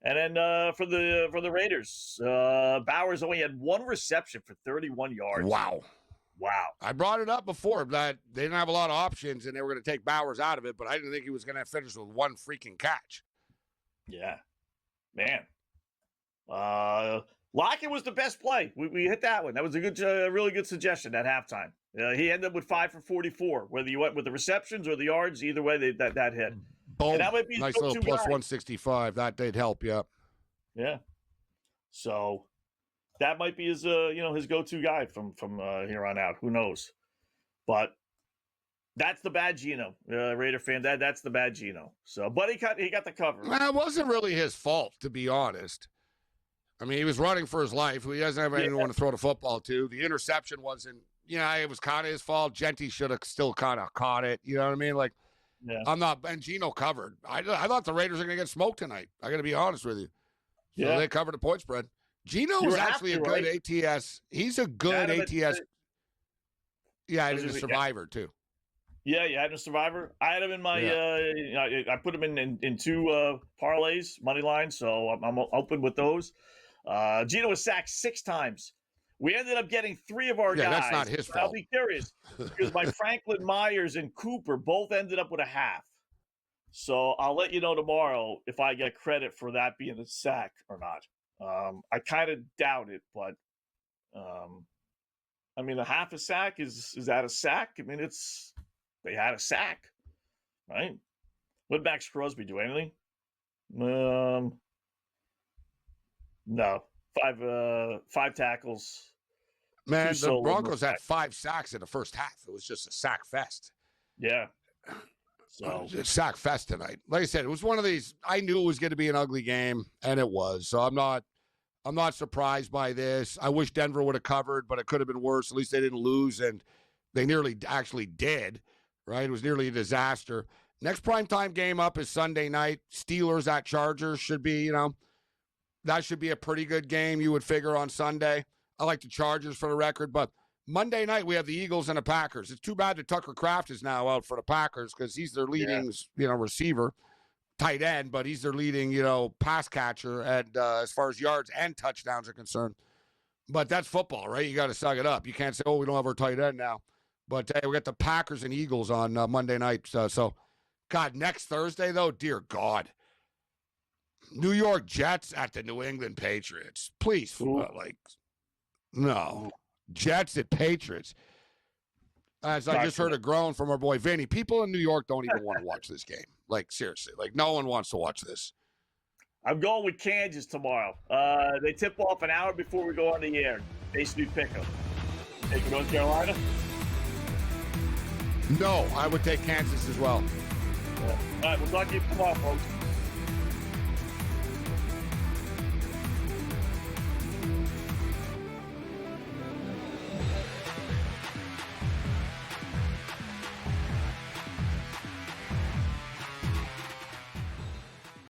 And then for the Raiders, Bowers only had 1 reception for 31 yards. Wow. I brought it up before that they didn't have a lot of options and they were going to take Bowers out of it, but I didn't think he was going to finish with 1 freaking catch. Yeah. Man. Lockett was the best play. We hit that one. That was a good, really good suggestion at halftime. He ended up with 5 for 44. Whether you went with the receptions or the yards, either way, that hit. Boom. And that might be nice little plus 165. That did help, yeah. Yeah. So that might be his, his go-to guy from here on out. Who knows? But that's the bad Gino, Raider fan. That's the bad Gino. So, but he got the cover. It wasn't really his fault, to be honest. I mean, he was running for his life. He doesn't have anyone to throw the football to. The interception wasn't, it was kind of his fault. Genty should have still kind of caught it. You know what I mean? And Gino covered. I thought the Raiders are going to get smoked tonight. I got to be honest with you. So they covered the point spread. Gino was actually a good ATS. He's a good ATS. Yeah, he's a survivor too. Yeah, you had a survivor. I had him in my. I put him in 2 parlays, money line. So I'm open with those. Gino was sacked 6 times. We ended up getting 3 of our guys. That's not his fault. I'll be curious because my Franklin Myers and Cooper both ended up with a half. So I'll let you know tomorrow if I get credit for that being a sack or not. I kind of doubt it, but I mean, a half a sack is that a sack? I mean, they had a sack, right? What did Max Crosby do? Anything? No. Five tackles. Man, the Broncos had 5 sacks in the first half. It was just a sack fest. Yeah. So it's sack fest tonight. Like I said, it was one of these. I knew it was going to be an ugly game, and it was. So I'm not surprised by this. I wish Denver would have covered, but it could have been worse. At least they didn't lose, and they nearly actually did. Right? It was nearly a disaster. Next primetime game up is Sunday night. Steelers at Chargers should be, that should be a pretty good game, you would figure, on Sunday. I like the Chargers for the record, but Monday night we have the Eagles and the Packers. It's too bad that Tucker Kraft is now out for the Packers because he's their leading, receiver, tight end, but he's their leading, pass catcher and as far as yards and touchdowns are concerned. But that's football, right? You got to suck it up. You can't say, we don't have our tight end now. But we got the Packers and Eagles on Monday night. So, God, next Thursday, though, dear God. New York Jets at the New England Patriots. Please, no. Jets at Patriots. As I just heard a groan from our boy Vinny. People in New York don't even want to watch this game. Like, seriously. Like, no one wants to watch this. I'm going with Kansas tomorrow. They tip off an hour before we go on the air. Basically, pick them. Take North Carolina? No, I would take Kansas as well. All right, we'll talk to you tomorrow, folks.